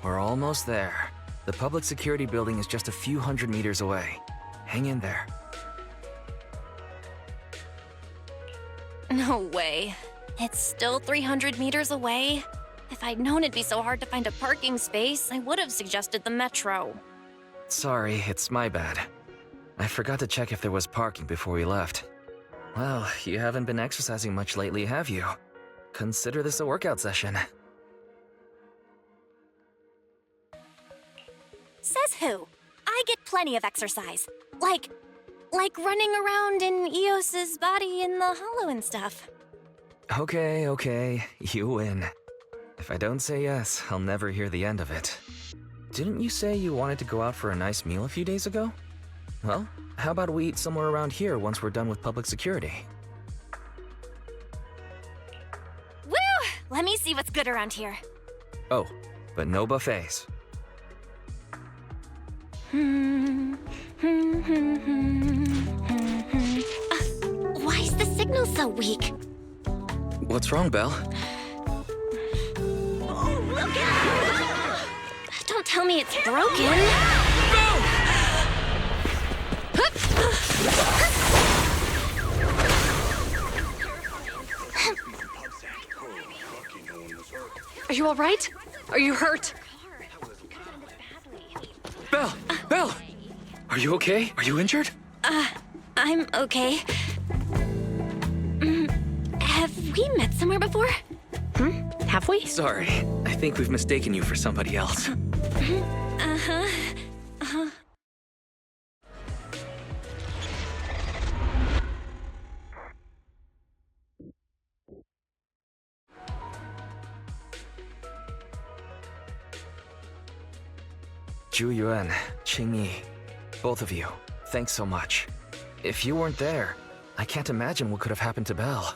We're almost there. The public security building is just a few hundred meters away. Hang in there. No way. It's still 300 meters away? If I'd known it'd be so hard to find a parking space, I would have suggested the metro. Sorry, it's my bad. I forgot to check if there was parking before we left. Well, you haven't been exercising much lately, have you? Consider this a workout session. Says who? I get plenty of exercise. Like running around in Eos's body in the hollow and stuff. Okay, you win. If I don't say yes, I'll never hear the end of it. Didn't you say you wanted to go out for a nice meal a few days ago? Well, how about we eat somewhere around here once we're done with public security? Woo! Let me see what's good around here. Oh, but no buffets. Why is the signal so weak? What's wrong, Belle? Oh, look out! Don't tell me it's broken. Are you all right? Are you hurt? Belle! Are you okay? Are you injured? I'm okay. Have we met somewhere before? Have we? Sorry, I think we've mistaken you for somebody else. Zhu Yuan, Qing Yi, both of you, thanks so much. If you weren't there, I can't imagine what could have happened to Belle.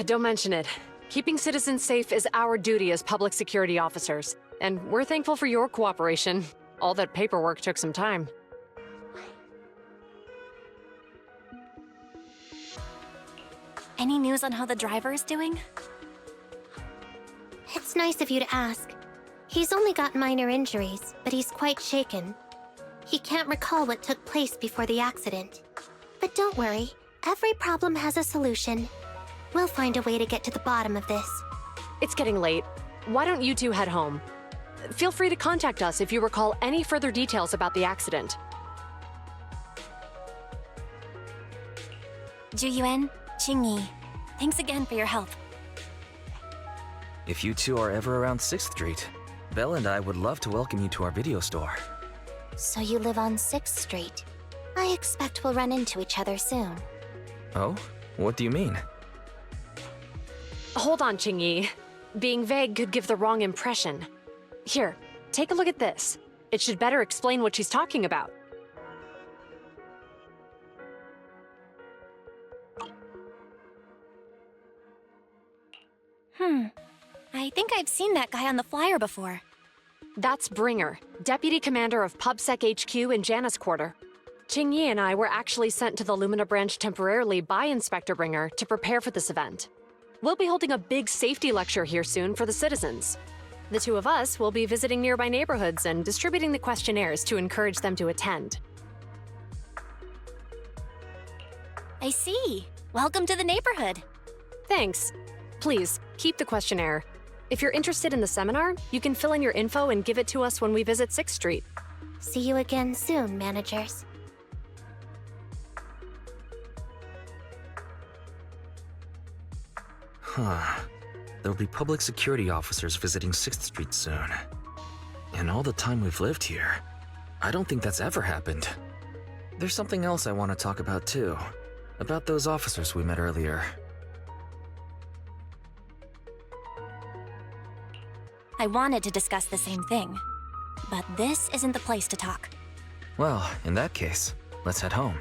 Don't mention it. Keeping citizens safe is our duty as public security officers, and we're thankful for your cooperation. All that paperwork took some time. Any news on how the driver is doing? It's nice of you to ask. He's only got minor injuries, but he's quite shaken. He can't recall what took place before the accident. But don't worry, every problem has a solution. We'll find a way to get to the bottom of this. It's getting late. Why don't you two head home? Feel free to contact us if you recall any further details about the accident. Zhu Yuan, Qing Yi, thanks again for your help. If you two are ever around 6th Street, Belle and I would love to welcome you to our video store. So you live on 6th Street. I expect we'll run into each other soon. Oh? What do you mean? Hold on, Qing Yi. Being vague could give the wrong impression. Here, take a look at this. It should better explain what she's talking about. I think I've seen that guy on the flyer before. That's Bringer, Deputy Commander of PubSec HQ in Janus Quarter. Qing Yi and I were actually sent to the Lumina branch temporarily by Inspector Bringer to prepare for this event. We'll be holding a big safety lecture here soon for the citizens. The two of us will be visiting nearby neighborhoods and distributing the questionnaires to encourage them to attend. I see. Welcome to the neighborhood. Thanks. Please, keep the questionnaire. If you're interested in the seminar, you can fill in your info and give it to us when we visit 6th Street. See you again soon, managers. There'll be public security officers visiting 6th Street soon. In all the time we've lived here, I don't think that's ever happened. There's something else I want to talk about too. About those officers we met earlier. I wanted to discuss the same thing, but this isn't the place to talk. Well, in that case, let's head home.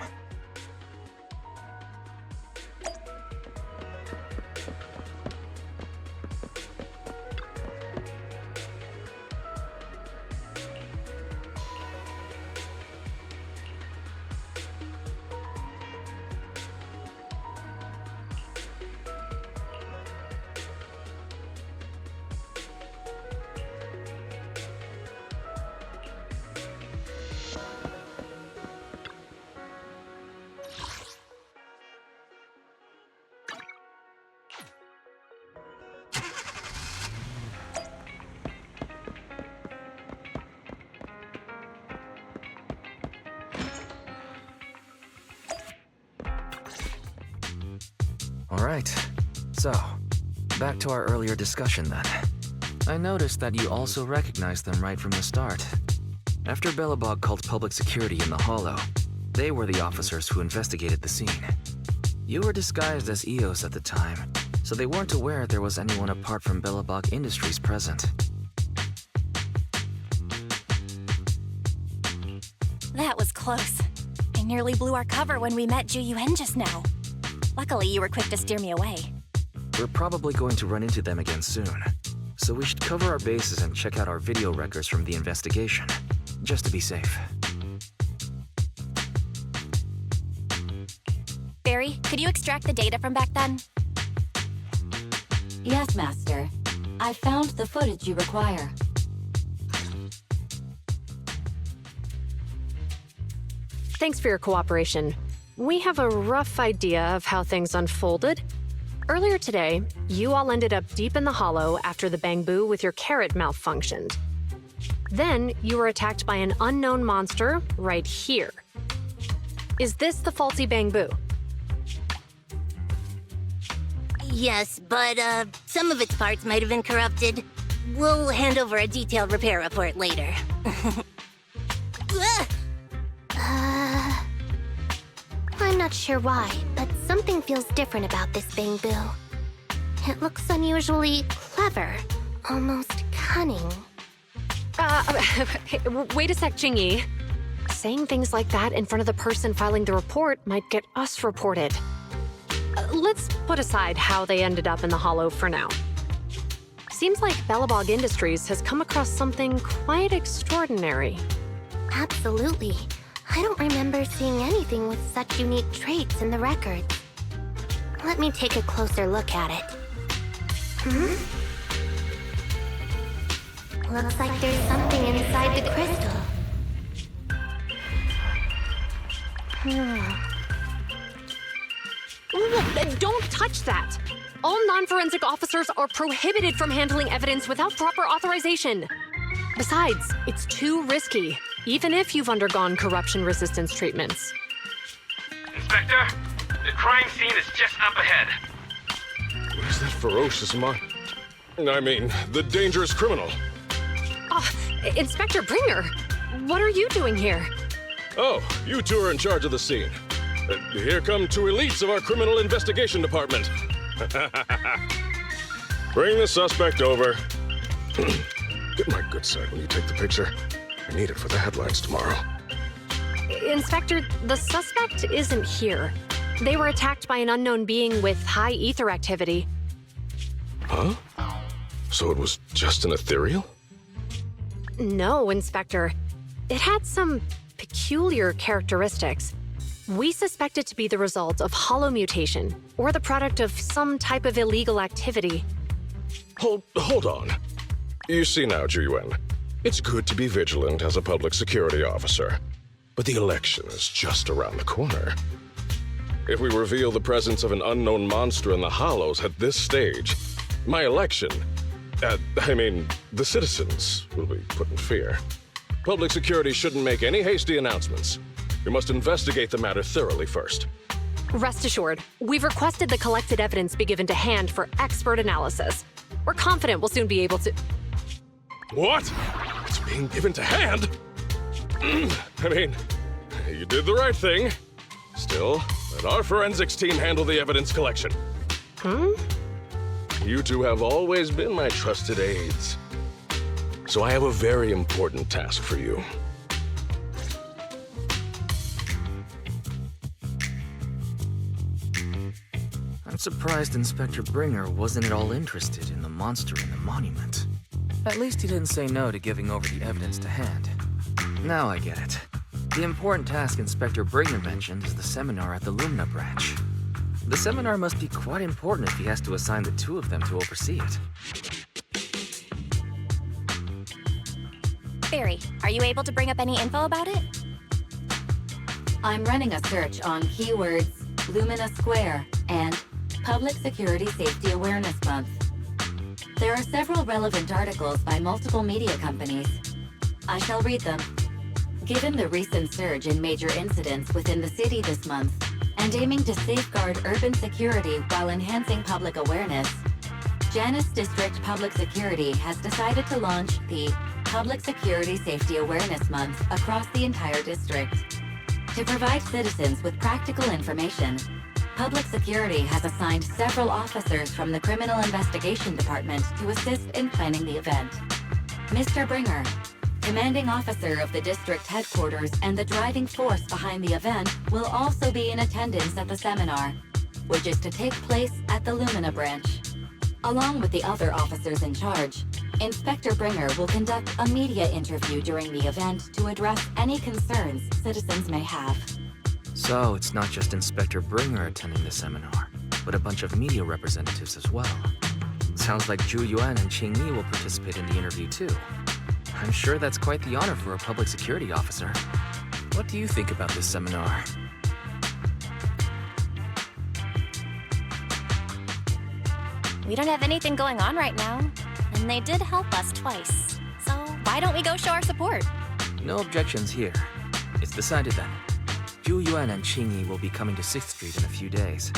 Alright. So, back to our earlier discussion then. I noticed that you also recognized them right from the start. After Belobog called public security in the Hollow, they were the officers who investigated the scene. You were disguised as EOS at the time, so they weren't aware there was anyone apart from Belobog Industries present. That was close. I nearly blew our cover when we met Ju Yuen just now. Luckily, you were quick to steer me away. We're probably going to run into them again soon, so we should cover our bases and check out our video records from the investigation, just to be safe. Barry, could you extract the data from back then? Yes, Master. I found the footage you require. Thanks for your cooperation. We have a rough idea of how things unfolded. Earlier today, you all ended up deep in the Hollow after the bamboo with your carrot malfunctioned. Then, you were attacked by an unknown monster right here. Is this the faulty bamboo? Yes, but some of its parts might have been corrupted. We'll hand over a detailed repair report later. I'm not sure why, but something feels different about this bamboo. It looks unusually clever, almost cunning. Wait a sec, Jingyi. Saying things like that in front of the person filing the report might get us reported. Let's put aside how they ended up in the Hollow for now. Seems like Belobog Industries has come across something quite extraordinary. Absolutely. I don't remember seeing anything with such unique traits in the records. Let me take a closer look at it. Looks like there's something inside the crystal. Don't touch that! All non-forensic officers are prohibited from handling evidence without proper authorization. Besides, it's too risky, even if you've undergone corruption resistance treatments. Inspector, the crime scene is just up ahead. Where's that ferocious the dangerous criminal? Inspector Bringer, what are you doing here? Oh, you two are in charge of the scene. Here come two elites of our criminal investigation department. Bring the suspect over. Get my good side when you take the picture. I need it for the headlines tomorrow. Inspector, the suspect isn't here. They were attacked by an unknown being with high ether activity. Huh? So it was just an ethereal? No, Inspector. It had some peculiar characteristics. We suspect it to be the result of hollow mutation, or the product of some type of illegal activity. Hold on. You see now, Ju Yuen, it's good to be vigilant as a public security officer, but the election is just around the corner. If we reveal the presence of an unknown monster in the Hollows at this stage, my election, the citizens will be put in fear. Public security shouldn't make any hasty announcements. We must investigate the matter thoroughly first. Rest assured, we've requested the collected evidence be given to hand for expert analysis. We're confident we'll soon be able to... What? It's being given to hand? You did the right thing. Still, let our forensics team handle the evidence collection. You two have always been my trusted aides. So I have a very important task for you. I'm surprised Inspector Bringer wasn't at all interested in the monster in the monument. At least he didn't say no to giving over the evidence to hand. Now I get it. The important task Inspector Bringer mentioned is the seminar at the Lumina branch. The seminar must be quite important if he has to assign the two of them to oversee it. Barry, are you able to bring up any info about it? I'm running a search on keywords Lumina Square and Public Security Safety Awareness Month. There are several relevant articles by multiple media companies. I shall read them. Given the recent surge in major incidents within the city this month, and aiming to safeguard urban security while enhancing public awareness, Janus District Public Security has decided to launch the Public Security Safety Awareness Month across the entire district. To provide citizens with practical information, Public Security has assigned several officers from the Criminal Investigation Department to assist in planning the event. Mr. Bringer, commanding officer of the district headquarters and the driving force behind the event, will also be in attendance at the seminar, which is to take place at the Lumina branch. Along with the other officers in charge, Inspector Bringer will conduct a media interview during the event to address any concerns citizens may have. So it's not just Inspector Bringer attending the seminar, but a bunch of media representatives as well. Sounds like Zhu Yuan and Qing Yi will participate in the interview too. I'm sure that's quite the honor for a public security officer. What do you think about this seminar? We don't have anything going on right now, and they did help us twice. So why don't we go show our support? No objections here. It's decided then. Zhu Yuan and Qing Yi will be coming to 6th Street in a few days.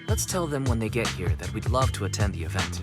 Let's tell them when they get here that we'd love to attend the event.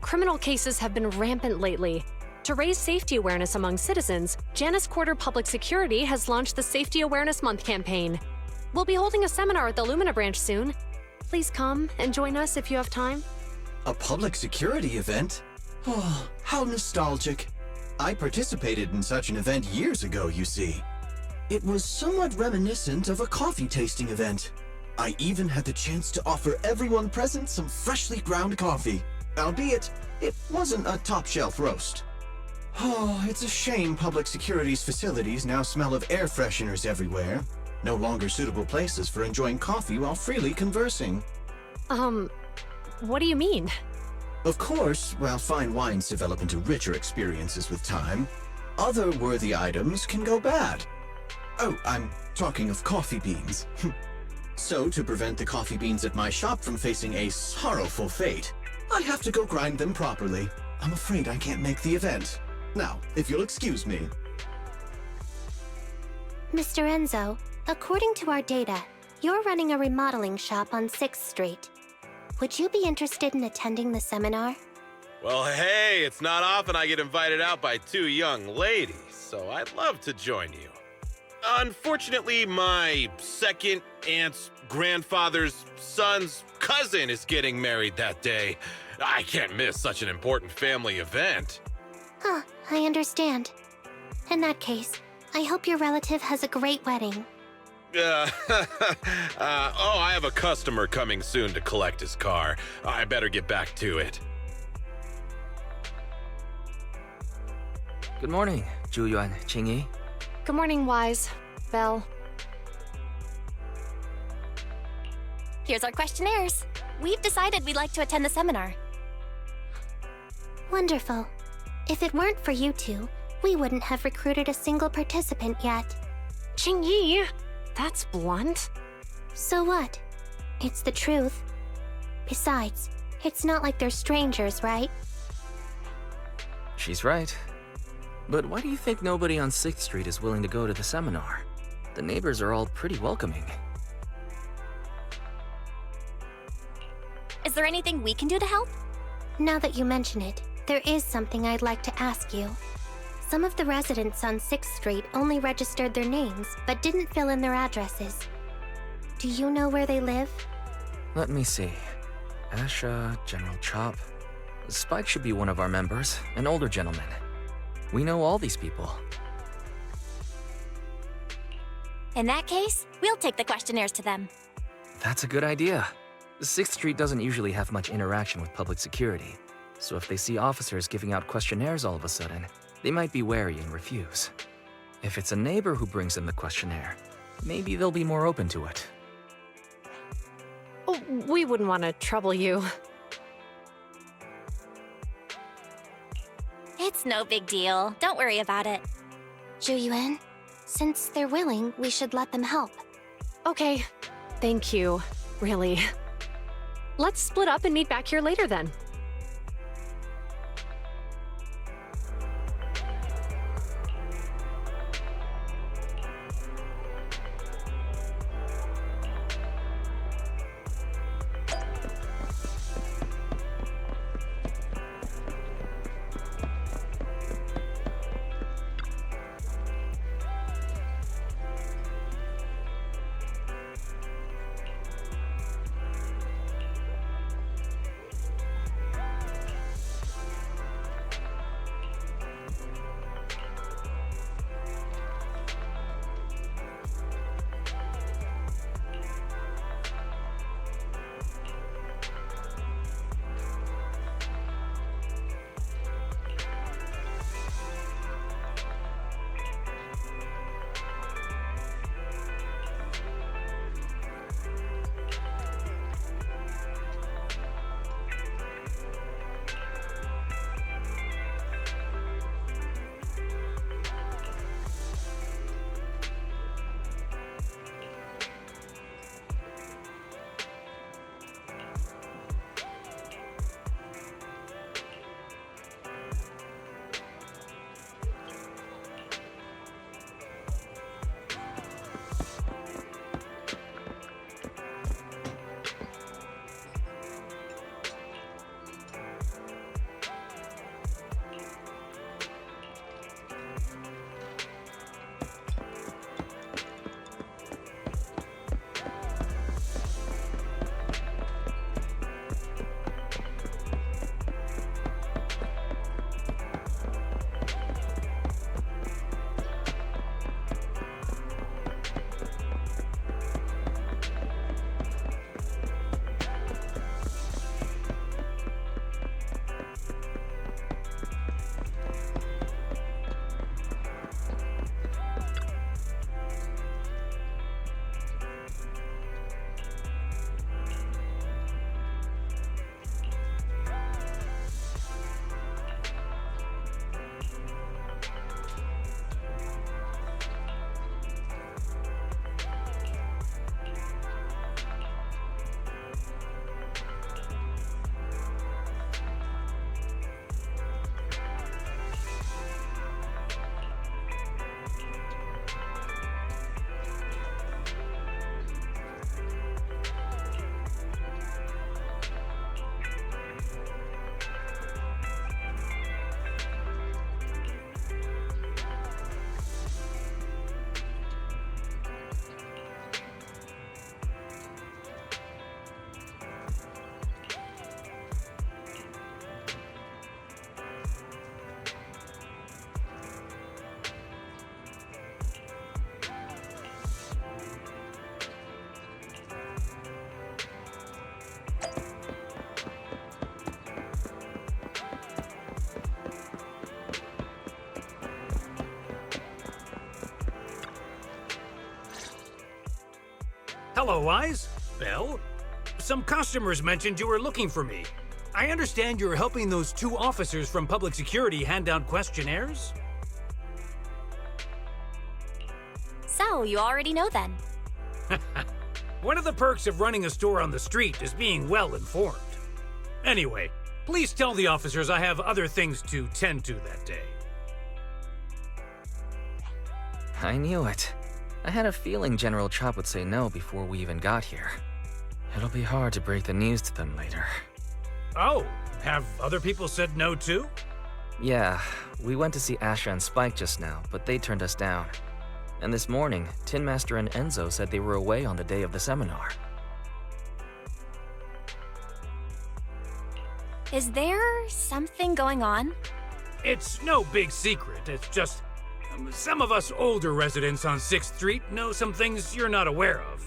Criminal cases have been rampant lately. To raise safety awareness among citizens, Janus Quarter Public Security has launched the Safety Awareness Month campaign. We'll be holding a seminar at the Lumina branch soon. Please come and join us if you have time. A public security event? Oh, how nostalgic. I participated in such an event years ago, you see. It was somewhat reminiscent of a coffee tasting event. I even had the chance to offer everyone present some freshly ground coffee. Albeit, it wasn't a top-shelf roast. Oh, it's a shame public security's facilities now smell of air fresheners everywhere. No longer suitable places for enjoying coffee while freely conversing. What do you mean? Of course, while fine wines develop into richer experiences with time, other worthy items can go bad. Oh, I'm talking of coffee beans. So, to prevent the coffee beans at my shop from facing a sorrowful fate, I have to go grind them properly. I'm afraid I can't make the event. Now, if you'll excuse me. Mr. Enzo, according to our data, you're running a remodeling shop on 6th Street. Would you be interested in attending the seminar? Well, hey, it's not often I get invited out by two young ladies, so I'd love to join you. Unfortunately, my second aunt's grandfather's son's cousin is getting married that day. I can't miss such an important family event. Huh, I understand. In that case, I hope your relative has a great wedding. I have a customer coming soon to collect his car. I better get back to it. Good morning, Zhu Yuan, Qing Yi. Good morning, Wise. Belle. Here's our questionnaires. We've decided we'd like to attend the seminar. Wonderful. If it weren't for you two, we wouldn't have recruited a single participant yet. Qing Yi, that's blunt. So what? It's the truth. Besides, it's not like they're strangers, right? She's right. But why do you think nobody on 6th Street is willing to go to the seminar? the neighbors are all pretty welcoming. Is there anything we can do to help? Now that you mention it, there is something I'd like to ask you. Some of the residents on 6th Street only registered their names, but didn't fill in their addresses. Do you know where they live? Let me see. Asha, General Chop. Spike should be one of our members, an older gentleman. We know all these people. In that case, we'll take the questionnaires to them. That's a good idea. 6th Street doesn't usually have much interaction with public security, so if they see officers giving out questionnaires all of a sudden, they might be wary and refuse. If it's a neighbor who brings in the questionnaire, maybe they'll be more open to it. Oh, we wouldn't want to trouble you. It's no big deal. Don't worry about it. Zhu Yuan, since they're willing, we should let them help. Okay, thank you, really. Let's split up and meet back here later then. Hello, Wise. Belle? Some customers mentioned you were looking for me. I understand you're helping those 2 officers from public security hand out questionnaires? So, you already know then. One of the perks of running a store on the street is being well informed. Anyway, please tell the officers I have other things to tend to that day. I knew it. I had a feeling General Chop would say no before we even got here. It'll be hard to break the news to them later. Oh, have other people said no too? Yeah, we went to see Asha and Spike just now, but they turned us down. And this morning, Tin Master and Enzo said they were away on the day of the seminar. Is there something going on? It's no big secret. It's just some of us older residents on 6th Street know some things you're not aware of.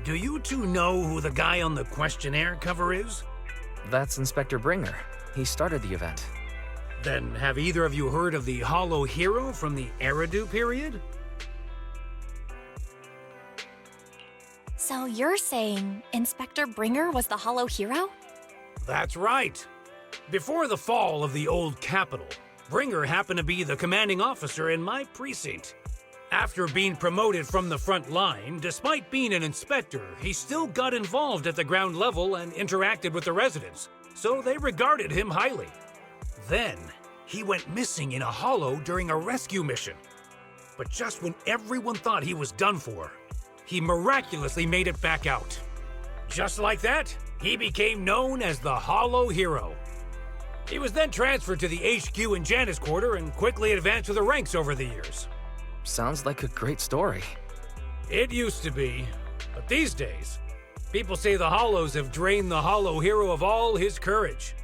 Do you two know who the guy on the questionnaire cover is? That's Inspector Bringer. He started the event. Then have either of you heard of the Hollow Hero from the Eridu period? So you're saying Inspector Bringer was the Hollow Hero? That's right. Before the fall of the old capital, Bringer happened to be the commanding officer in my precinct. After being promoted from the front line, despite being an inspector, he still got involved at the ground level and interacted with the residents, so they regarded him highly. Then, he went missing in a hollow during a rescue mission. But just when everyone thought he was done for, he miraculously made it back out. Just like that, he became known as the Hollow Hero. He was then transferred to the HQ in Janus Quarter and quickly advanced to the ranks over the years. Sounds like a great story. It used to be, but these days, people say the Hollows have drained the Hollow Hero of all his courage.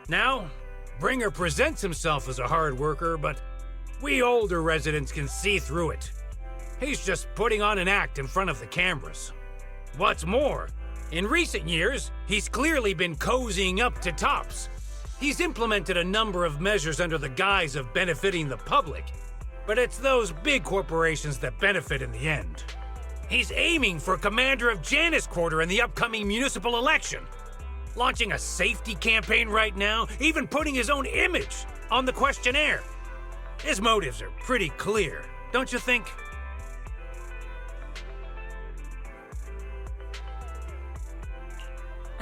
Now, Bringer presents himself as a hard worker, but we older residents can see through it. He's just putting on an act in front of the cameras. What's more, in recent years, he's clearly been cozying up to Tops. He's implemented a number of measures under the guise of benefiting the public, but it's those big corporations that benefit in the end. He's aiming for commander of Janus Quarter in the upcoming municipal election, launching a safety campaign right now, even putting his own image on the questionnaire. His motives are pretty clear, don't you think?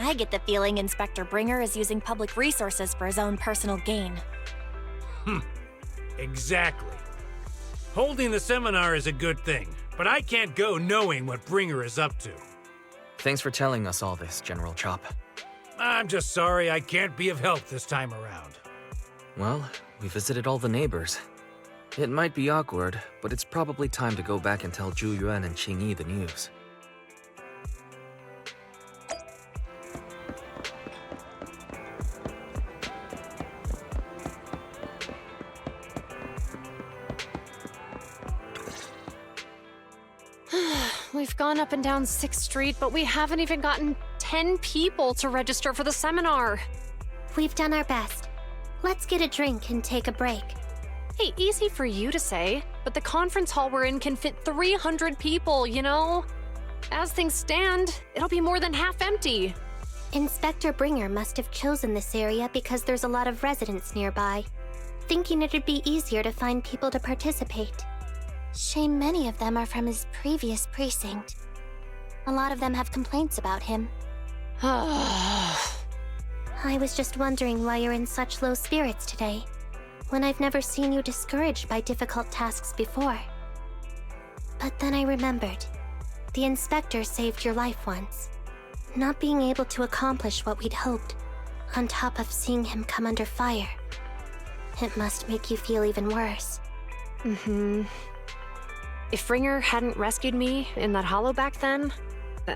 I get the feeling Inspector Bringer is using public resources for his own personal gain. Exactly. Holding the seminar is a good thing, but I can't go knowing what Bringer is up to. Thanks for telling us all this, General Chop. I'm just sorry I can't be of help this time around. Well, we visited all the neighbors. It might be awkward, but it's probably time to go back and tell Zhu Yuan and Qingyi the news. We've gone up and down 6th Street, but we haven't even gotten 10 people to register for the seminar. We've done our best. Let's get a drink and take a break. Hey, easy for you to say, but the conference hall we're in can fit 300 people, you know? As things stand, it'll be more than half empty. Inspector Bringer must have chosen this area because there's a lot of residents nearby, thinking it'd be easier to find people to participate. Shame many of them are from his previous precinct. A lot of them have complaints about him. I was just wondering why you're in such low spirits today, when I've never seen you discouraged by difficult tasks before. But then I remembered. The inspector saved your life once. Not being able to accomplish what we'd hoped, on top of seeing him come under fire. It must make you feel even worse. If Bringer hadn't rescued me in that hollow back then,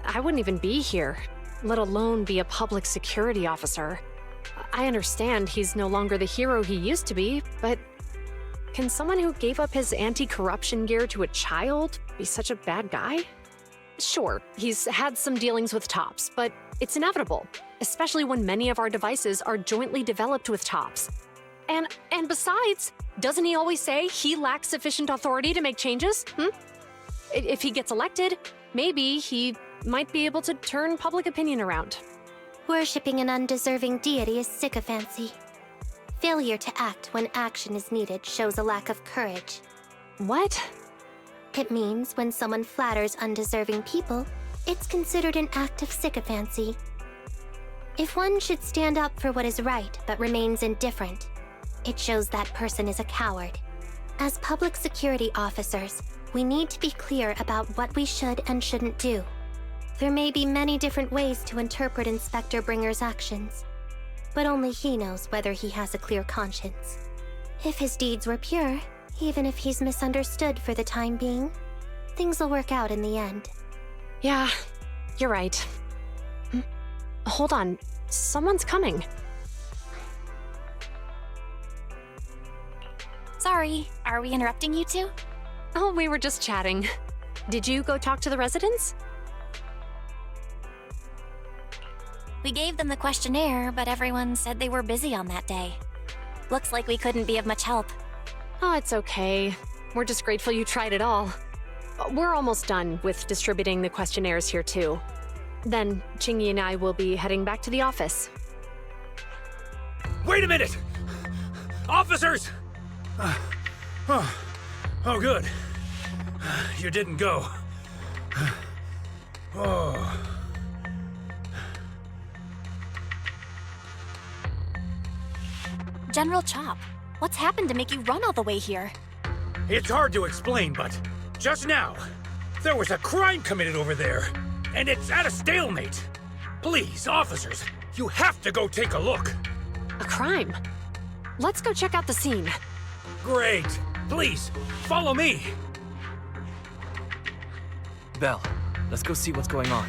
I wouldn't even be here, let alone be a public security officer. I understand he's no longer the hero he used to be, but can someone who gave up his anti-corruption gear to a child be such a bad guy? Sure, he's had some dealings with Tops, but it's inevitable, especially when many of our devices are jointly developed with Tops. And besides, doesn't he always say he lacks sufficient authority to make changes? If he gets elected, maybe he might be able to turn public opinion around. Worshipping an undeserving deity is sycophancy. Failure to act when action is needed shows a lack of courage. What? It means when someone flatters undeserving people, it's considered an act of sycophancy. If one should stand up for what is right but remains indifferent, it shows that person is a coward. As public security officers, we need to be clear about what we should and shouldn't do. There may be many different ways to interpret Inspector Bringer's actions, but only he knows whether he has a clear conscience. If his deeds were pure, even if he's misunderstood for the time being, things will work out in the end. Yeah, you're right. Hold on, someone's coming. Sorry, are we interrupting you two? Oh, we were just chatting. Did you go talk to the residents? We gave them the questionnaire, but everyone said they were busy on that day. Looks like we couldn't be of much help. Oh, it's okay. We're just grateful you tried it all. We're almost done with distributing the questionnaires here, too. Then, Chingy and I will be heading back to the office. Wait a minute! Officers! Oh, good. You didn't go. Oh. General Chop, what's happened to make you run all the way here? It's hard to explain, but just now, there was a crime committed over there, and it's at a stalemate. Please, officers, you have to go take a look. A crime? Let's go check out the scene. Great. Please, follow me. Belle, let's go see what's going on.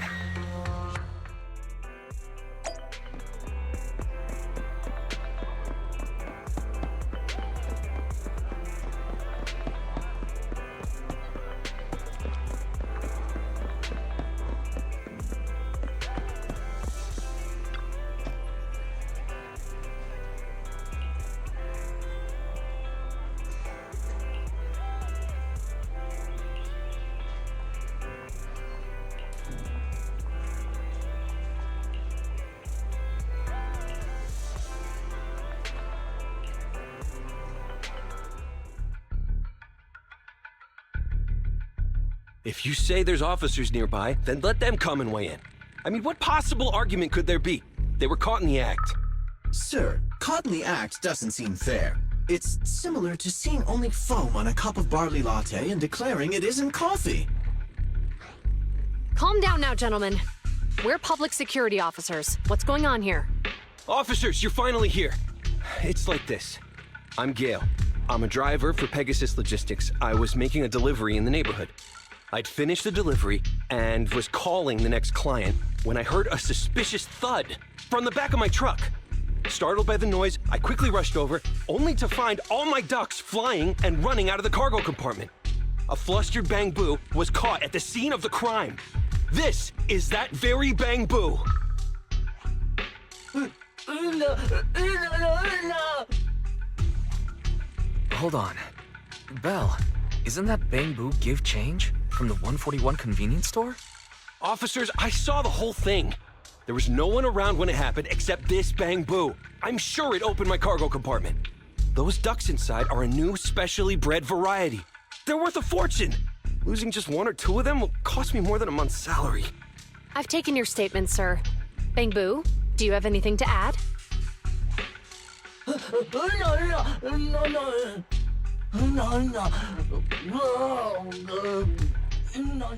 If you say there's officers nearby, then let them come and weigh in. I mean, what possible argument could there be? They were caught in the act. Sir, caught in the act doesn't seem fair. It's similar to seeing only foam on a cup of barley latte and declaring it isn't coffee. Calm down now, gentlemen. We're public security officers. What's going on here? Officers, you're finally here. It's like this. I'm Gale. I'm a driver for Pegasus Logistics. I was making a delivery in the neighborhood. I'd finished the delivery and was calling the next client when I heard a suspicious thud from the back of my truck. Startled by the noise, I quickly rushed over, only to find all my ducks flying and running out of the cargo compartment. A flustered Bang Boo was caught at the scene of the crime. This is that very Bang Boo. Hold on. Belle, isn't that Bang Boo give change from the 141 convenience store? Officers, I saw the whole thing. There was no one around when it happened except this Bang Boo. I'm sure it opened my cargo compartment. Those ducks inside are a new specially bred variety. They're worth a fortune. Losing just one or two of them will cost me more than a month's salary. I've taken your statement, sir. Bang Boo, do you have anything to add? No.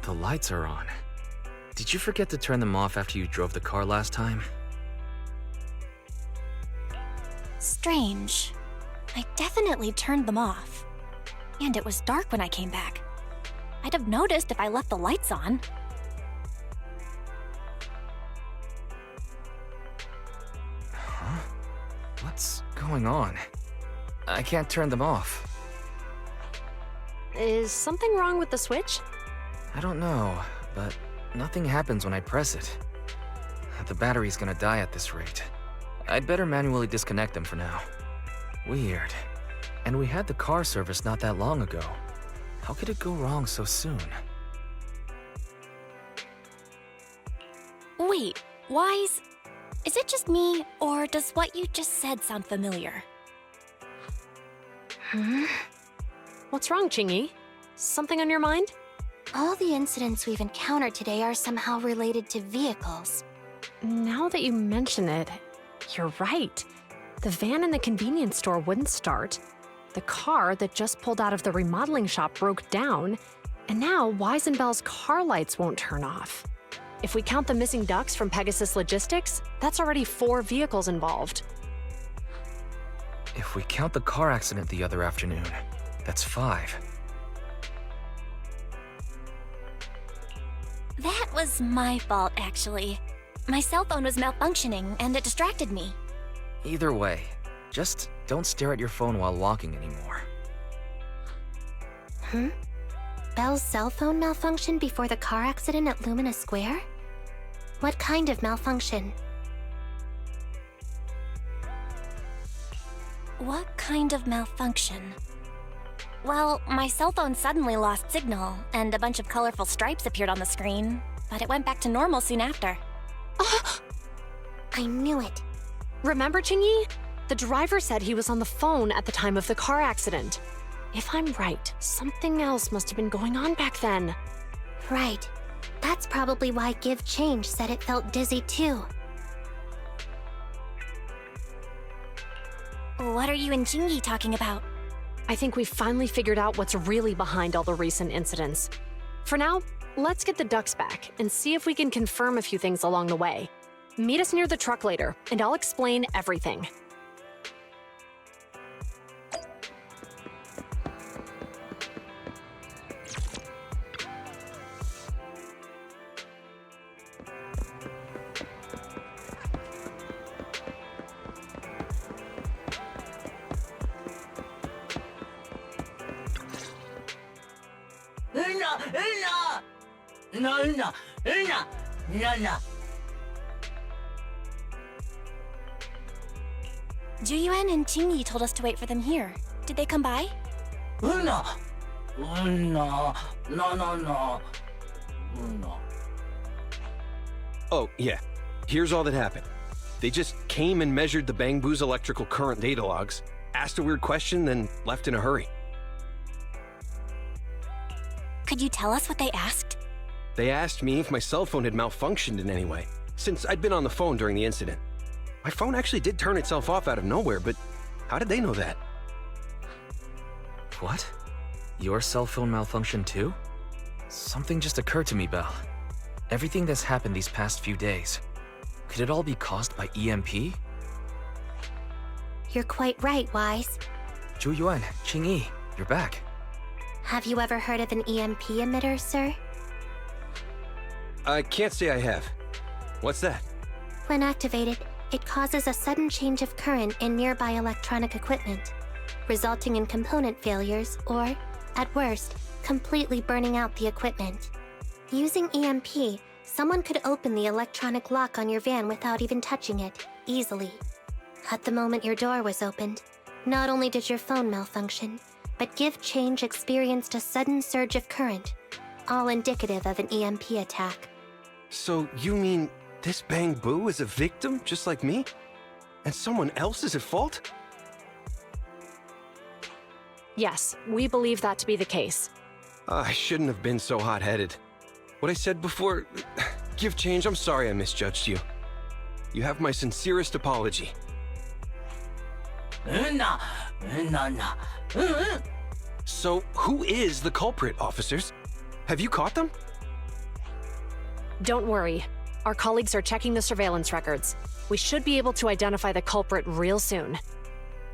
The lights are on. Did you forget to turn them off after you drove the car last time? Strange. I definitely turned them off. And it was dark when I came back. I'd have noticed if I left the lights on. Huh? What's going on? I can't turn them off. Is something wrong with the switch? I don't know, but nothing happens when I press it. The battery's gonna die at this rate. I'd better manually disconnect them for now. Weird. And we had the car serviced not that long ago. How could it go wrong so soon? Wait, Wise? Is it just me, or does what you just said sound familiar? What's wrong, Qingyi? Something on your mind? All the incidents we've encountered today are somehow related to vehicles. Now that you mention it, you're right. The van in the convenience store wouldn't start. The car that just pulled out of the remodeling shop broke down. And now Wise and Bell's car lights won't turn off. If we count the missing ducks from Pegasus Logistics, that's already 4 vehicles involved. If we count the car accident the other afternoon, that's 5. That was my fault, actually. My cell phone was malfunctioning, and it distracted me. Either way, just don't stare at your phone while walking anymore. Bell's cell phone malfunctioned before the car accident at Lumina Square? What kind of malfunction? What kind of malfunction? Well, my cell phone suddenly lost signal, and a bunch of colorful stripes appeared on the screen, but it went back to normal soon after. I knew it. Remember, Qingyi? The driver said he was on the phone at the time of the car accident. If I'm right, something else must have been going on back then. Right. That's probably why Give Change said it felt dizzy too. What are you and Qingyi talking about? I think we finally figured out what's really behind all the recent incidents. For now, let's get the ducks back and see if we can confirm a few things along the way. Meet us near the truck later, and I'll explain everything. Juyuan and Qingyi told us to wait for them here. Did they come by? Oh, yeah. Here's all that happened. They just came and measured the Bangbu's electrical current data logs, asked a weird question, then left in a hurry. Could you tell us what they asked? They asked me if my cell phone had malfunctioned in any way, since I'd been on the phone during the incident. My phone actually did turn itself off out of nowhere, but how did they know that? What? Your cell phone malfunctioned too? Something just occurred to me, Belle. Everything that's happened these past few days, could it all be caused by EMP? You're quite right, Wise. Juyuan, Qingyi, you're back. Have you ever heard of an EMP emitter, sir? I can't say I have. What's that? When activated, it causes a sudden change of current in nearby electronic equipment, resulting in component failures or, at worst, completely burning out the equipment. Using EMP, someone could open the electronic lock on your van without even touching it, easily. At the moment your door was opened, not only did your phone malfunction, but Give Change experienced a sudden surge of current, all indicative of an EMP attack. So you mean this Bangbu is a victim just like me? And someone else is at fault? Yes, we believe that to be the case. I shouldn't have been so hot-headed. What I said before... Give Change, I'm sorry I misjudged you. You have my sincerest apology. So, who is the culprit, officers? Have you caught them? Don't worry. Our colleagues are checking the surveillance records. We should be able to identify the culprit real soon.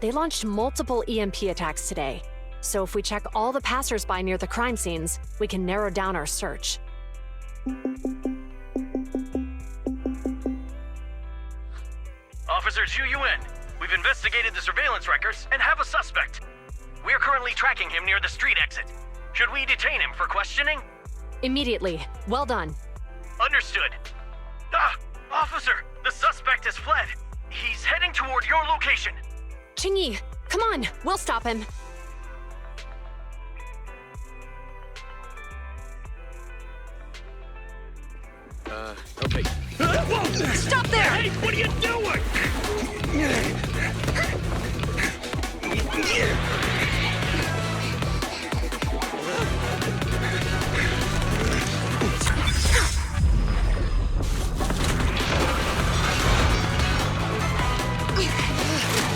They launched multiple EMP attacks today, so if we check all the passers-by near the crime scenes, we can narrow down our search. Officer Zhu Yuan, we've investigated the surveillance records and have a suspect. We're currently tracking him near the street exit. Should we detain him for questioning? Immediately. Well done. Understood. Officer, the suspect has fled. He's heading toward your location. Qingyi, come on, we'll stop him. Okay. Stop there! Hey, what are you doing?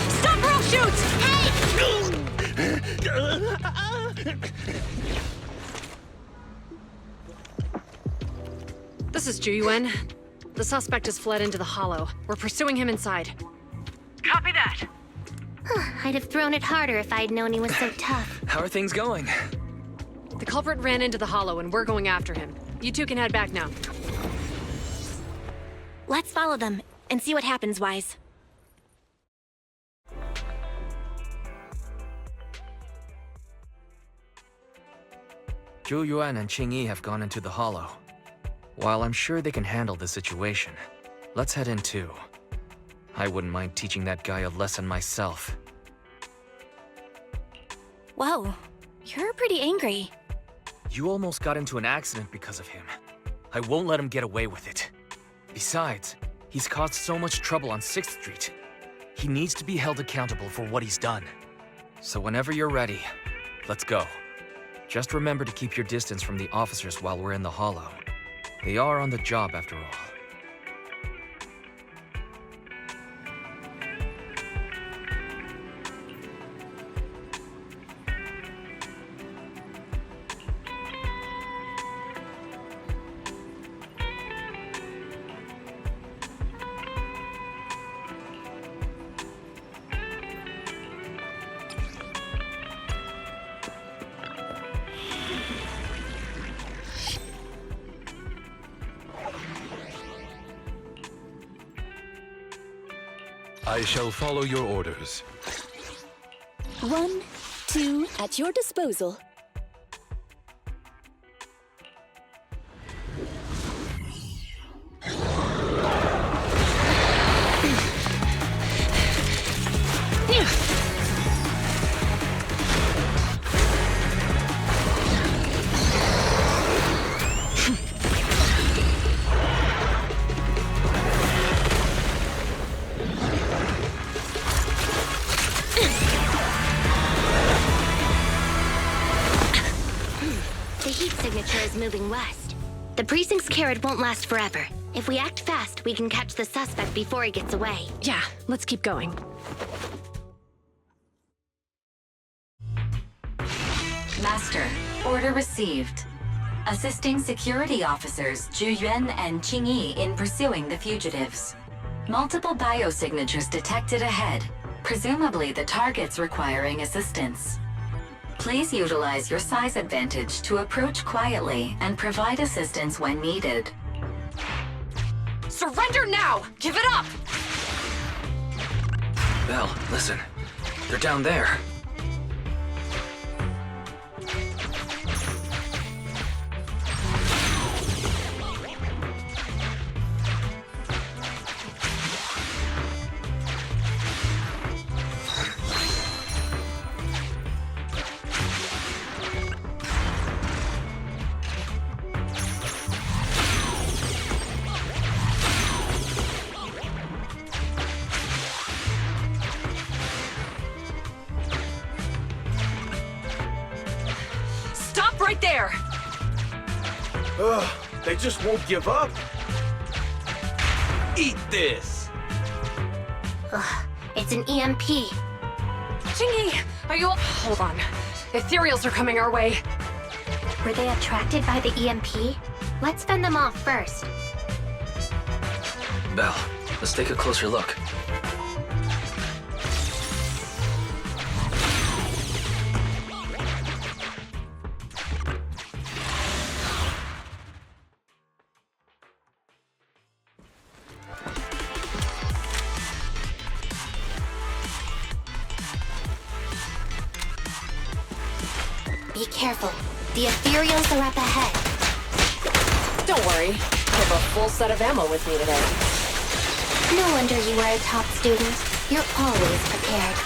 Stop or I'll shoot! Hey! This is Zhu Yuan. The suspect has fled into the hollow. We're pursuing him inside. Copy that. I'd have thrown it harder if I'd known he was so tough. How are things going? The culprit ran into the hollow and we're going after him. You two can head back now. Let's follow them and see what happens, Wise. Zhu Yuan and Qingyi have gone into the hollow. While I'm sure they can handle the situation, let's head in too. I wouldn't mind teaching that guy a lesson myself. Whoa, you're pretty angry. You almost got into an accident because of him. I won't let him get away with it. Besides, he's caused so much trouble on 6th Street. He needs to be held accountable for what he's done. So whenever you're ready, let's go. Just remember to keep your distance from the officers while we're in the hollow. They are on the job after all. I shall follow your orders. 1, 2, at your disposal. Moving west. The precinct's carrot won't last forever. If we act fast, we can catch the suspect before he gets away. Yeah, let's keep going. Master, order received. Assisting security officers Zhu Yuan and Qingyi in pursuing the fugitives. Multiple biosignatures detected ahead, presumably the targets requiring assistance. Please utilize your size advantage to approach quietly and provide assistance when needed. Surrender now! Give it up! Belle, listen. They're down there. Right there! Ugh, they just won't give up. Eat this! Ugh, it's an EMP. Qingyi, are you... Hold on. Ethereals are coming our way. Were they attracted by the EMP? Let's fend them off first. Belle, let's take a closer look. Be careful. The ethereals are up ahead. Don't worry. I have a full set of ammo with me today. No wonder you are a top student. You're always prepared.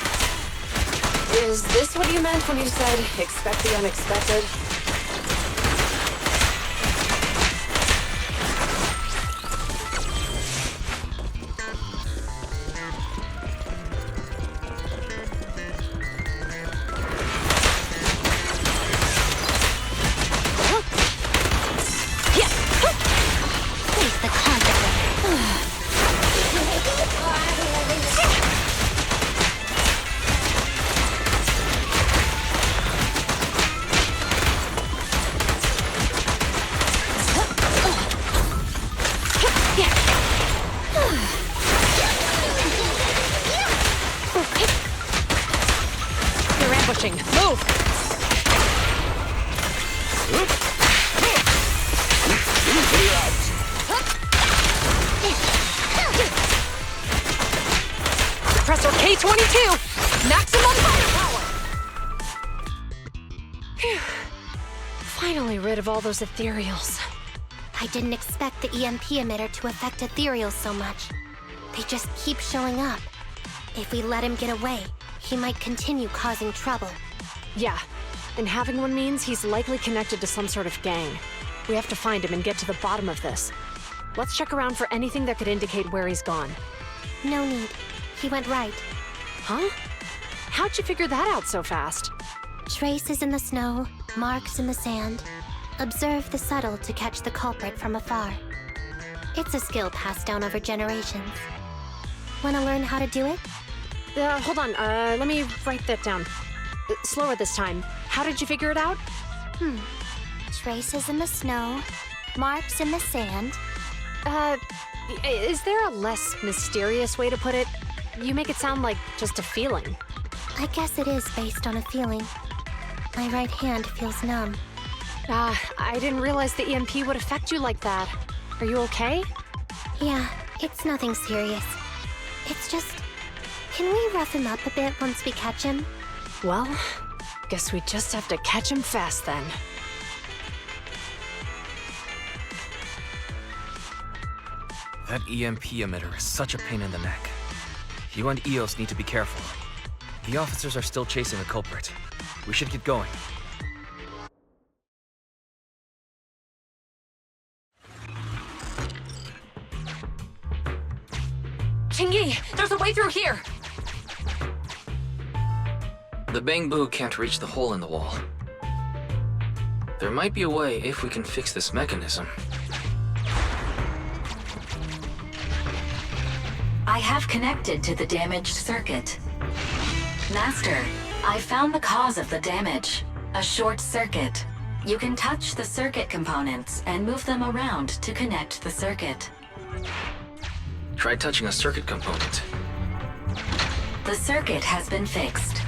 Is this what you meant when you said, expect the unexpected? Move! Suppressor K-22! Maximum firepower! Phew. Finally rid of all those ethereals. I didn't expect the EMP emitter to affect ethereals so much. They just keep showing up. If we let him get away, he might continue causing trouble. Yeah, and having one means he's likely connected to some sort of gang. We have to find him and get to the bottom of this. Let's check around for anything that could indicate where he's gone. No need. He went right. Huh? How'd you figure that out so fast? Traces in the snow, marks in the sand. Observe the subtle to catch the culprit from afar. It's a skill passed down over generations. Wanna learn how to do it? Hold on, let me write that down. Slower this time. How did you figure it out? Traces in the snow, marks in the sand. Is there a less mysterious way to put it? You make it sound like just a feeling. I guess it is based on a feeling. My right hand feels numb. I didn't realize the EMP would affect you like that. Are you okay? Yeah, it's nothing serious. It's just... Can we rough him up a bit once we catch him? Well, guess we just have to catch him fast then. That EMP emitter is such a pain in the neck. You and EOS need to be careful. The officers are still chasing the culprit. We should get going. Qingyi, there's a way through here! The Bangbu can't reach the hole in the wall. There might be a way if we can fix this mechanism. I have connected to the damaged circuit. Master, I found the cause of the damage. A short circuit. You can touch the circuit components and move them around to connect the circuit. Try touching a circuit component. The circuit has been fixed.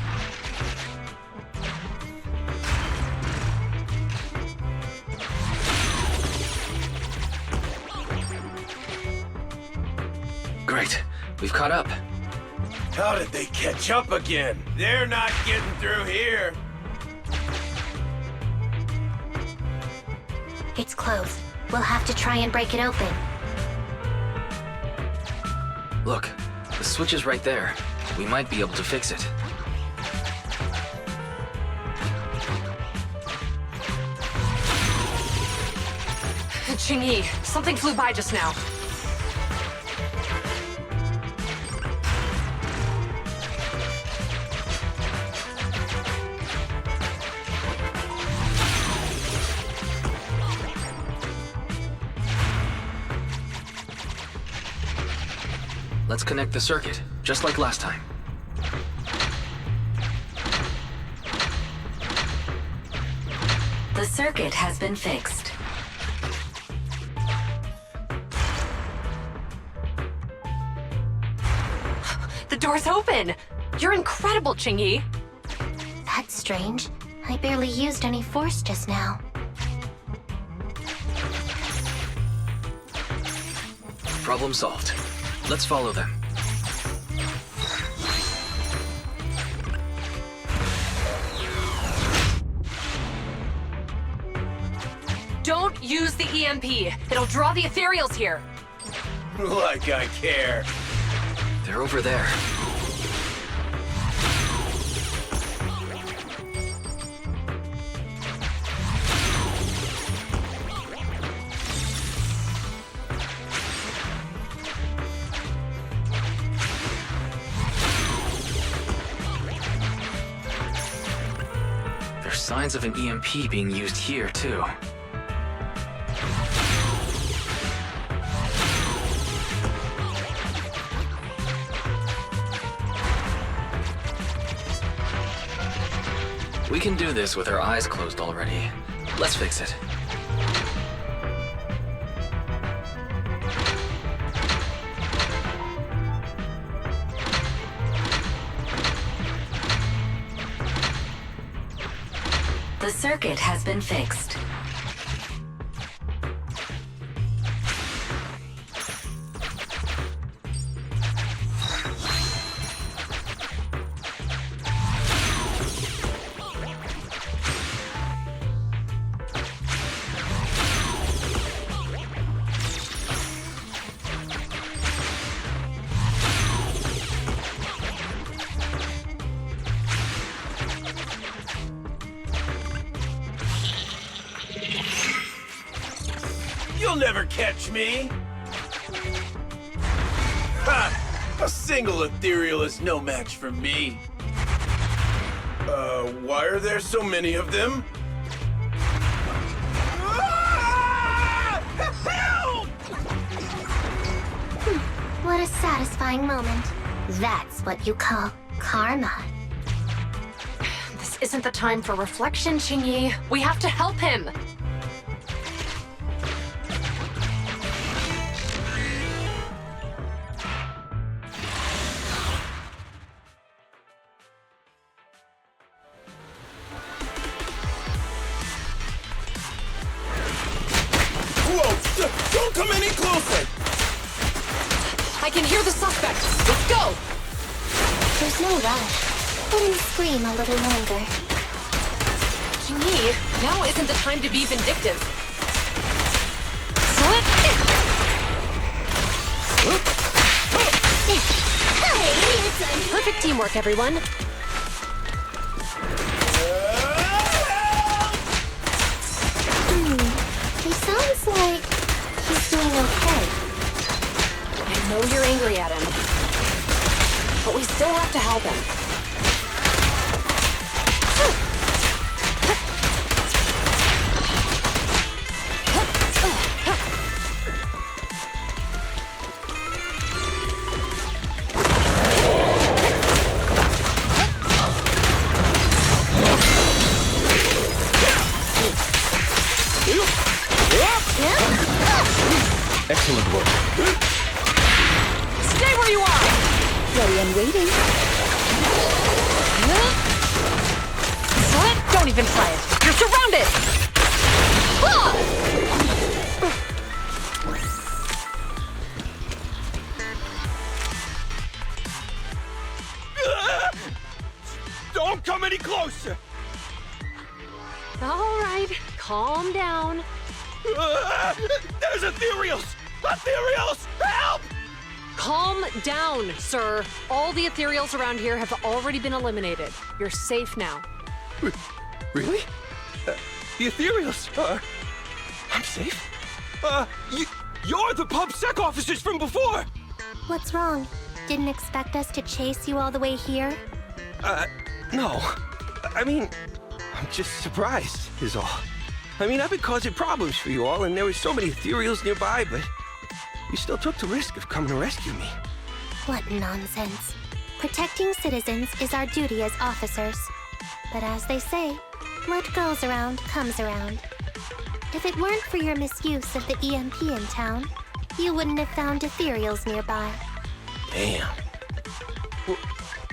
Great. We've caught up. How did they catch up again? They're not getting through here. It's closed. We'll have to try and break it open. Look, the switch is right there. We might be able to fix it. Qingyi, something flew by just now. Let's connect the circuit, just like last time. The circuit has been fixed. door's open! You're incredible, Qingyi! That's strange. I barely used any force just now. Problem solved. Let's follow them. Don't use the EMP. It'll draw the ethereals here. Like I care. They're over there. There's signs of an EMP being used here, too. We can do this with our eyes closed already. Let's fix it. The circuit has been fixed. You'll never catch me! Ha! A single ethereal is no match for me. Why are there so many of them? Help! What a satisfying moment. That's what you call karma. This isn't the time for reflection, Qingyi. We have to help him. Whoa! Don't come any closer! I can hear the suspect. Let's go! There's no rush. Let him scream a little longer. Qingyi, now isn't the time to be vindictive. Perfect teamwork, everyone. He sounds like he's doing okay. I know you're angry at him, but we still have to help him. Excellent work. Stay where you are! Ready and waiting. Don't even try it. You're surrounded! Don't come any closer! All right, calm down. There's ethereals! Ethereals! Help! Calm down, sir. All the ethereals around here have already been eliminated. You're safe now. Really? The ethereals are... I'm safe? You're the PubSec officers from before! What's wrong? Didn't expect us to chase you all the way here? No. I mean, I'm just surprised, is all. I mean, I've been causing problems for you all, and there were so many ethereals nearby, but you still took the risk of coming to rescue me. What nonsense. Protecting citizens is our duty as officers. But as they say, what goes around comes around. If it weren't for your misuse of the EMP in town, you wouldn't have found ethereals nearby. Damn.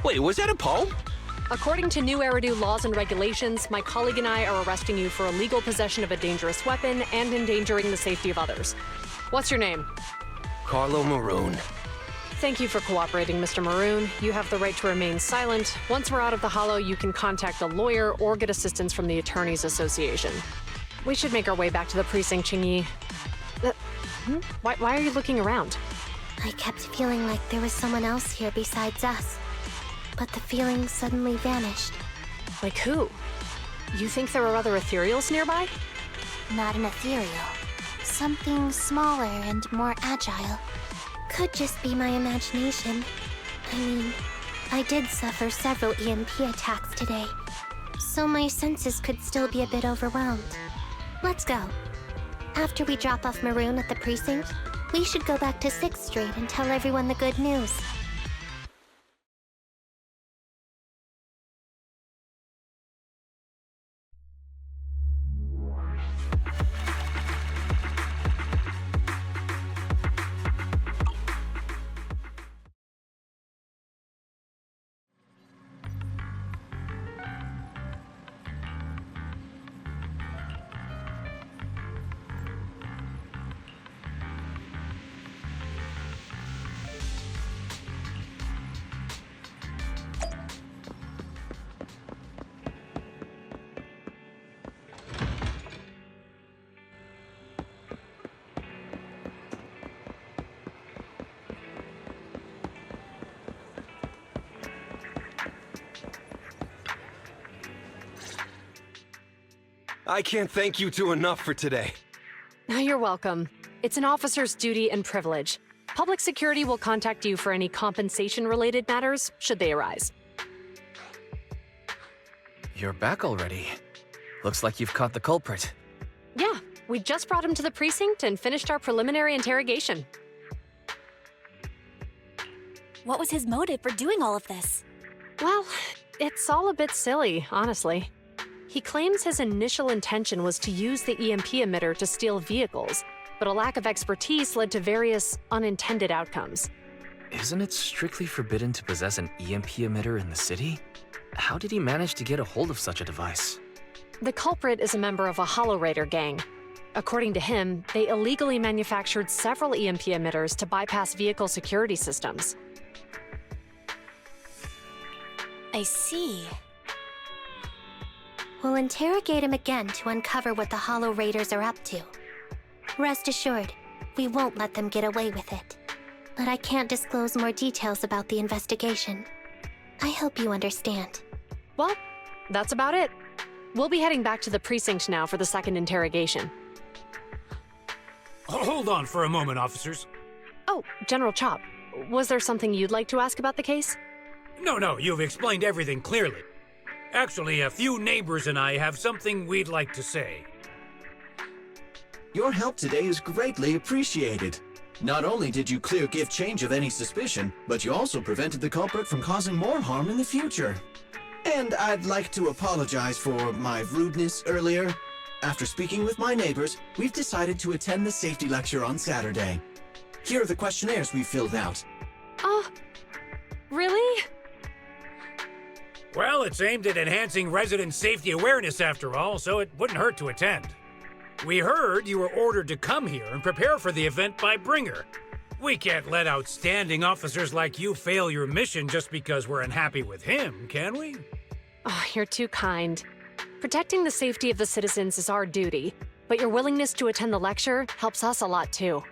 Wait, was that a poem? According to new Eridu laws and regulations, my colleague and I are arresting you for illegal possession of a dangerous weapon and endangering the safety of others. What's your name? Carlo Maroon. Thank you for cooperating, Mr. Maroon. You have the right to remain silent. Once we're out of the Hollow, you can contact a lawyer or get assistance from the Attorneys Association. We should make our way back to the precinct, Qingyi. Why are you looking around? I kept feeling like there was someone else here besides us. But the feeling suddenly vanished. Like who? You think there are other ethereals nearby? Not an ethereal. Something smaller and more agile. Could just be my imagination. I mean, I did suffer several EMP attacks today, so my senses could still be a bit overwhelmed. Let's go. After we drop off Maroon at the precinct, we should go back to 6th Street and tell everyone the good news. I can't thank you two enough for today. You're welcome. It's an officer's duty and privilege. Public security will contact you for any compensation-related matters, should they arise. You're back already. Looks like you've caught the culprit. Yeah, we just brought him to the precinct and finished our preliminary interrogation. What was his motive for doing all of this? Well, it's all a bit silly, honestly. He claims his initial intention was to use the EMP emitter to steal vehicles, but a lack of expertise led to various unintended outcomes. Isn't it strictly forbidden to possess an EMP emitter in the city? How did he manage to get a hold of such a device? The culprit is a member of a Hollow Raider gang. According to him, they illegally manufactured several EMP emitters to bypass vehicle security systems. I see. We'll interrogate him again to uncover what the Hollow Raiders are up to. Rest assured, we won't let them get away with it. But I can't disclose more details about the investigation. I hope you understand. Well, that's about it. We'll be heading back to the precinct now for the second interrogation. Hold on for a moment, officers. Oh, General Chop, was there something you'd like to ask about the case? No, you've explained everything clearly. Actually, a few neighbors and I have something we'd like to say. Your help today is greatly appreciated. Not only did you clear Give Change of any suspicion, but you also prevented the culprit from causing more harm in the future. And I'd like to apologize for my rudeness earlier. After speaking with my neighbors, we've decided to attend the safety lecture on Saturday. Here are the questionnaires we filled out. Oh, really? Well, it's aimed at enhancing resident safety awareness after all, so it wouldn't hurt to attend. We heard you were ordered to come here and prepare for the event by Bringer. We can't let outstanding officers like you fail your mission just because we're unhappy with him, can we? Oh, you're too kind. Protecting the safety of the citizens is our duty, but your willingness to attend the lecture helps us a lot too.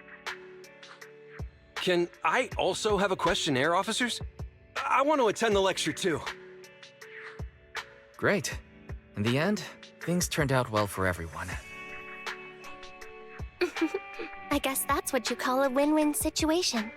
Can I also have a questionnaire, officers? I want to attend the lecture too. Great. In the end, things turned out well for everyone. I guess that's what you call a win-win situation.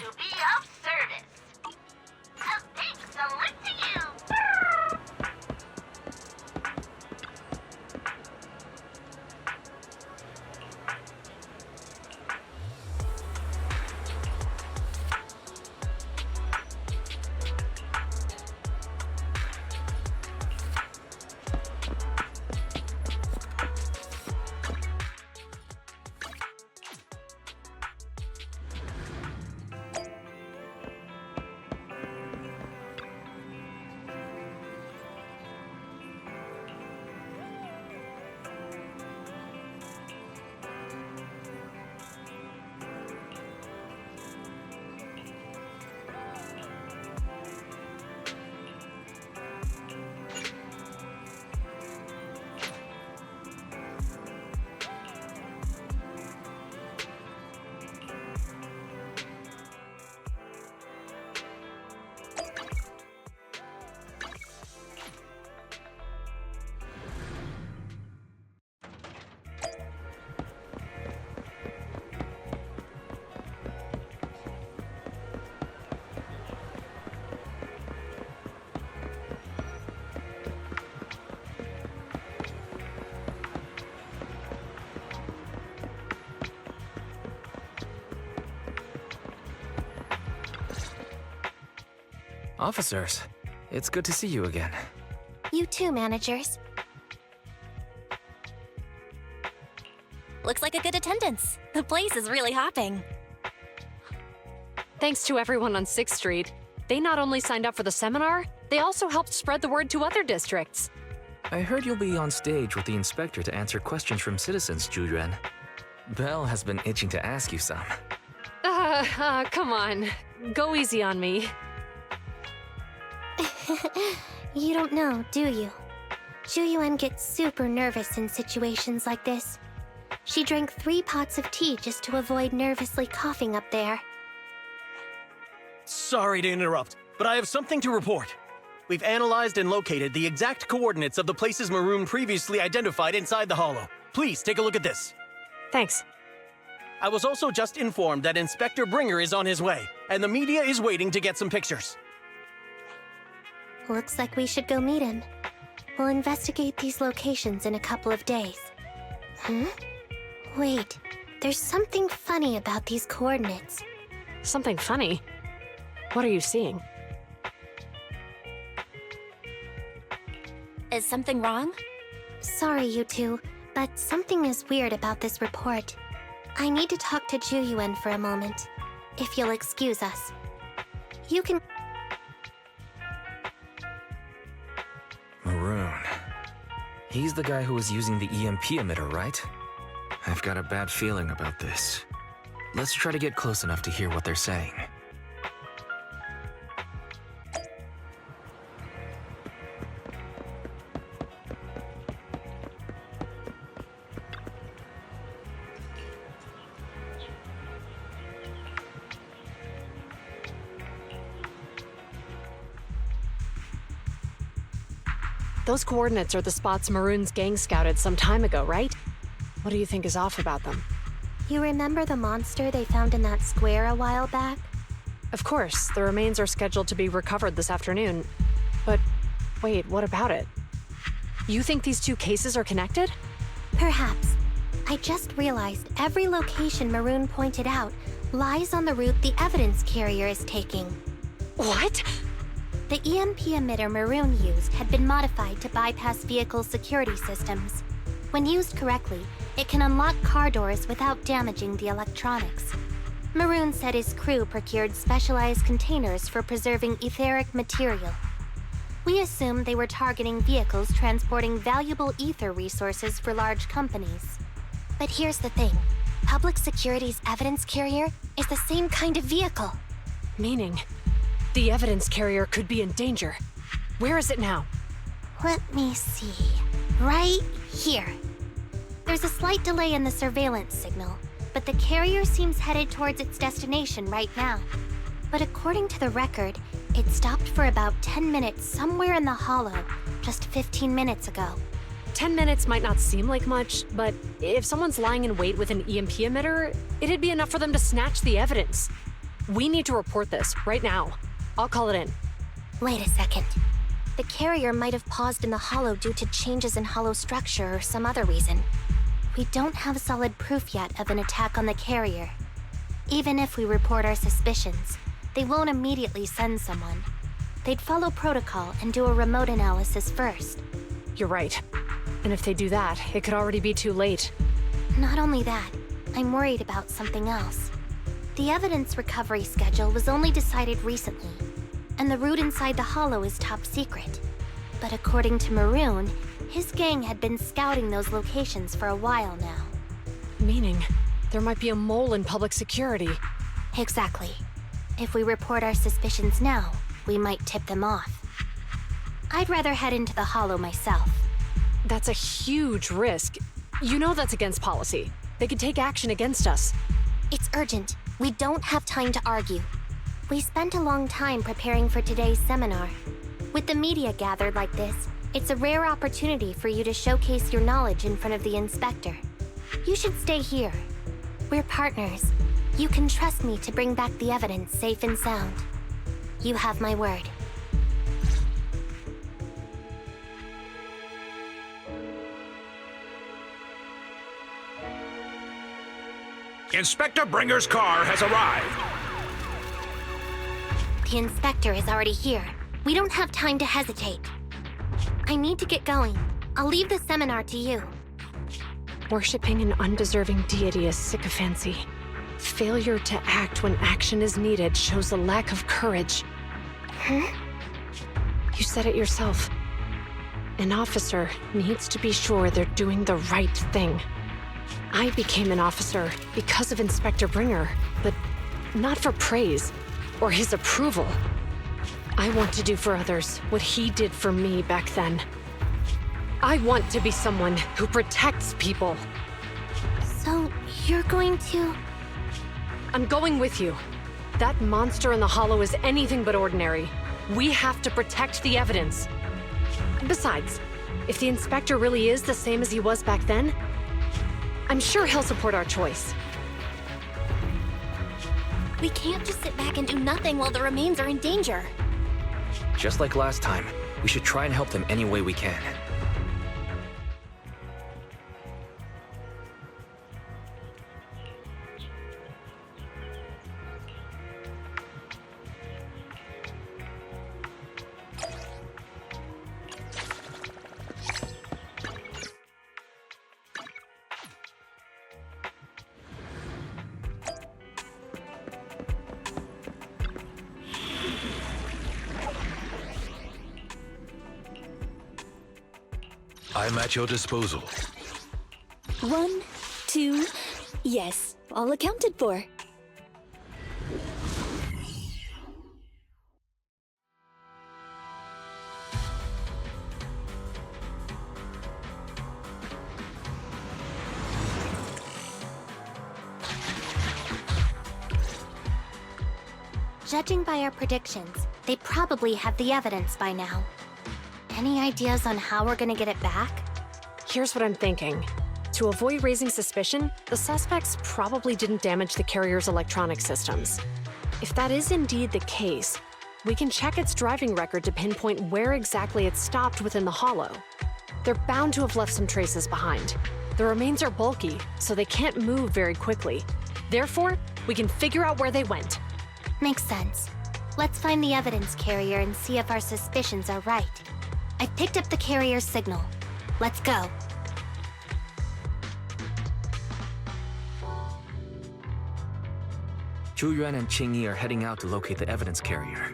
to be of service. A big salute to you! Officers, it's good to see you again. You too, managers. Looks like a good attendance. The place is really hopping. Thanks to everyone on 6th Street. They not only signed up for the seminar, they also helped spread the word to other districts. I heard you'll be on stage with the inspector to answer questions from citizens, Juyuan. Belle has been itching to ask you some. Come on. Go easy on me. You don't know, do you? Juyuan gets super nervous in situations like this. She drank 3 pots of tea just to avoid nervously coughing up there. Sorry to interrupt, but I have something to report. We've analyzed and located the exact coordinates of the places Maroon previously identified inside the Hollow. Please take a look at this. Thanks. I was also just informed that Inspector Bringer is on his way, and the media is waiting to get some pictures. Looks like we should go meet him. We'll investigate these locations in a couple of days. Wait, there's something funny about these coordinates. Something funny? What are you seeing? Is something wrong? Sorry, you two, but something is weird about this report. I need to talk to Juyuan for a moment, if you'll excuse us. You can... Maroon. He's the guy who was using the EMP emitter, right? I've got a bad feeling about this. Let's try to get close enough to hear what they're saying. Those coordinates are the spots Maroon's gang scouted some time ago, right? What do you think is off about them? You remember the monster they found in that square a while back? Of course, the remains are scheduled to be recovered this afternoon. But wait, what about it? You think these 2 cases are connected? Perhaps. I just realized every location Maroon pointed out lies on the route the evidence carrier is taking. What? The EMP emitter Maroon used had been modified to bypass vehicle security systems. When used correctly, it can unlock car doors without damaging the electronics. Maroon said his crew procured specialized containers for preserving etheric material. We assumed they were targeting vehicles transporting valuable ether resources for large companies. But here's the thing. Public Security's evidence carrier is the same kind of vehicle. Meaning, the evidence carrier could be in danger. Where is it now? Let me see. Right here. There's a slight delay in the surveillance signal, but the carrier seems headed towards its destination right now. But according to the record, it stopped for about 10 minutes somewhere in the Hollow, just 15 minutes ago. 10 minutes might not seem like much, but if someone's lying in wait with an EMP emitter, it'd be enough for them to snatch the evidence. We need to report this right now. I'll call it in. Wait a second. The carrier might have paused in the hollow due to changes in hollow structure or some other reason. We don't have solid proof yet of an attack on the carrier. Even if we report our suspicions, they won't immediately send someone. They'd follow protocol and do a remote analysis first. You're right. And if they do that, it could already be too late. Not only that, I'm worried about something else. The evidence recovery schedule was only decided recently, and the route inside the hollow is top secret. But according to Maroon, his gang had been scouting those locations for a while now. Meaning, there might be a mole in public security. Exactly. If we report our suspicions now, we might tip them off. I'd rather head into the hollow myself. That's a huge risk. You know that's against policy. They could take action against us. It's urgent. We don't have time to argue. We spent a long time preparing for today's seminar. With the media gathered like this, it's a rare opportunity for you to showcase your knowledge in front of the inspector. You should stay here. We're partners. You can trust me to bring back the evidence safe and sound. You have my word. Inspector Bringer's car has arrived. The inspector is already here. We don't have time to hesitate. I need to get going. I'll leave the seminar to you. Worshipping an undeserving deity is sycophancy. Failure to act when action is needed shows a lack of courage. Huh? You said it yourself. An officer needs to be sure they're doing the right thing. I became an officer because of Inspector Bringer, but not for praise or his approval. I want to do for others what he did for me back then. I want to be someone who protects people. So, you're going to... I'm going with you. That monster in the hollow is anything but ordinary. We have to protect the evidence. Besides, if the inspector really is the same as he was back then, I'm sure he'll support our choice. We can't just sit back and do nothing while the remains are in danger. Just like last time, we should try and help them any way we can. I'm at your disposal. 1, 2, yes, all accounted for. Judging by our predictions, they probably have the evidence by now. Any ideas on how we're gonna get it back? Here's what I'm thinking. To avoid raising suspicion, the suspects probably didn't damage the carrier's electronic systems. If that is indeed the case, we can check its driving record to pinpoint where exactly it stopped within the hollow. They're bound to have left some traces behind. The remains are bulky, so they can't move very quickly. Therefore, we can figure out where they went. Makes sense. Let's find the evidence carrier and see if our suspicions are right. I picked up the carrier's signal. Let's go. Zhu Yuan and Qing Yi are heading out to locate the evidence carrier.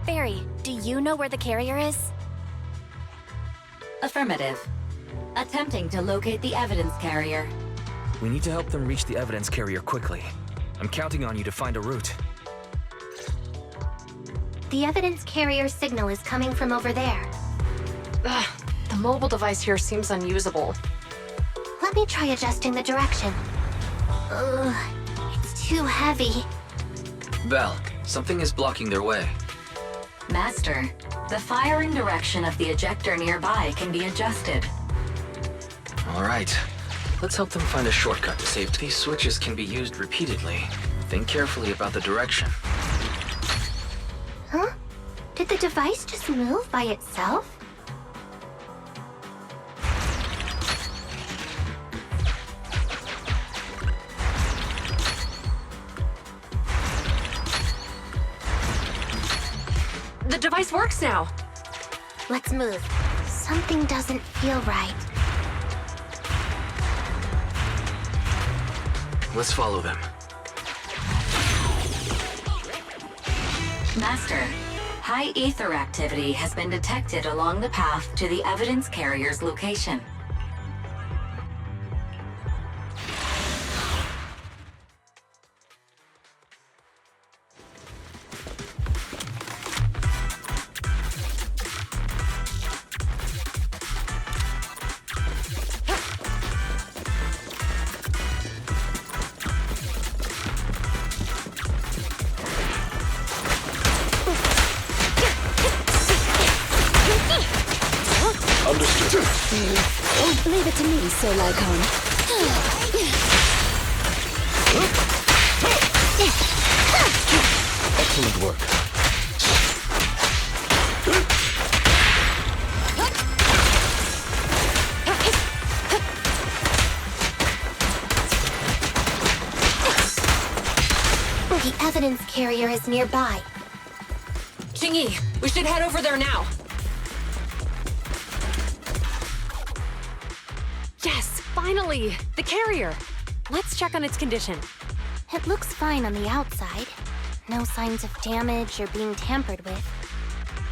Barry, do you know where the carrier is? Affirmative. Attempting to locate the evidence carrier. We need to help them reach the evidence carrier quickly. I'm counting on you to find a route. The evidence carrier signal is coming from over there. Ugh, the mobile device here seems unusable. Let me try adjusting the direction. Ugh, it's too heavy. Val, something is blocking their way. Master, the firing direction of the ejector nearby can be adjusted. All right. Let's help them find a shortcut to save. These switches can be used repeatedly. Think carefully about the direction. Huh? Did the device just move by itself? The device works now. Let's move. Something doesn't feel right. Let's follow them. Master, high ether activity has been detected along the path to the evidence carrier's location. Leave it to me, Sir Lycon. Excellent work. The evidence carrier is nearby. Qingyi, we should head over there now. Yes, finally! The carrier! Let's check on its condition. It looks fine on the outside. No signs of damage or being tampered with.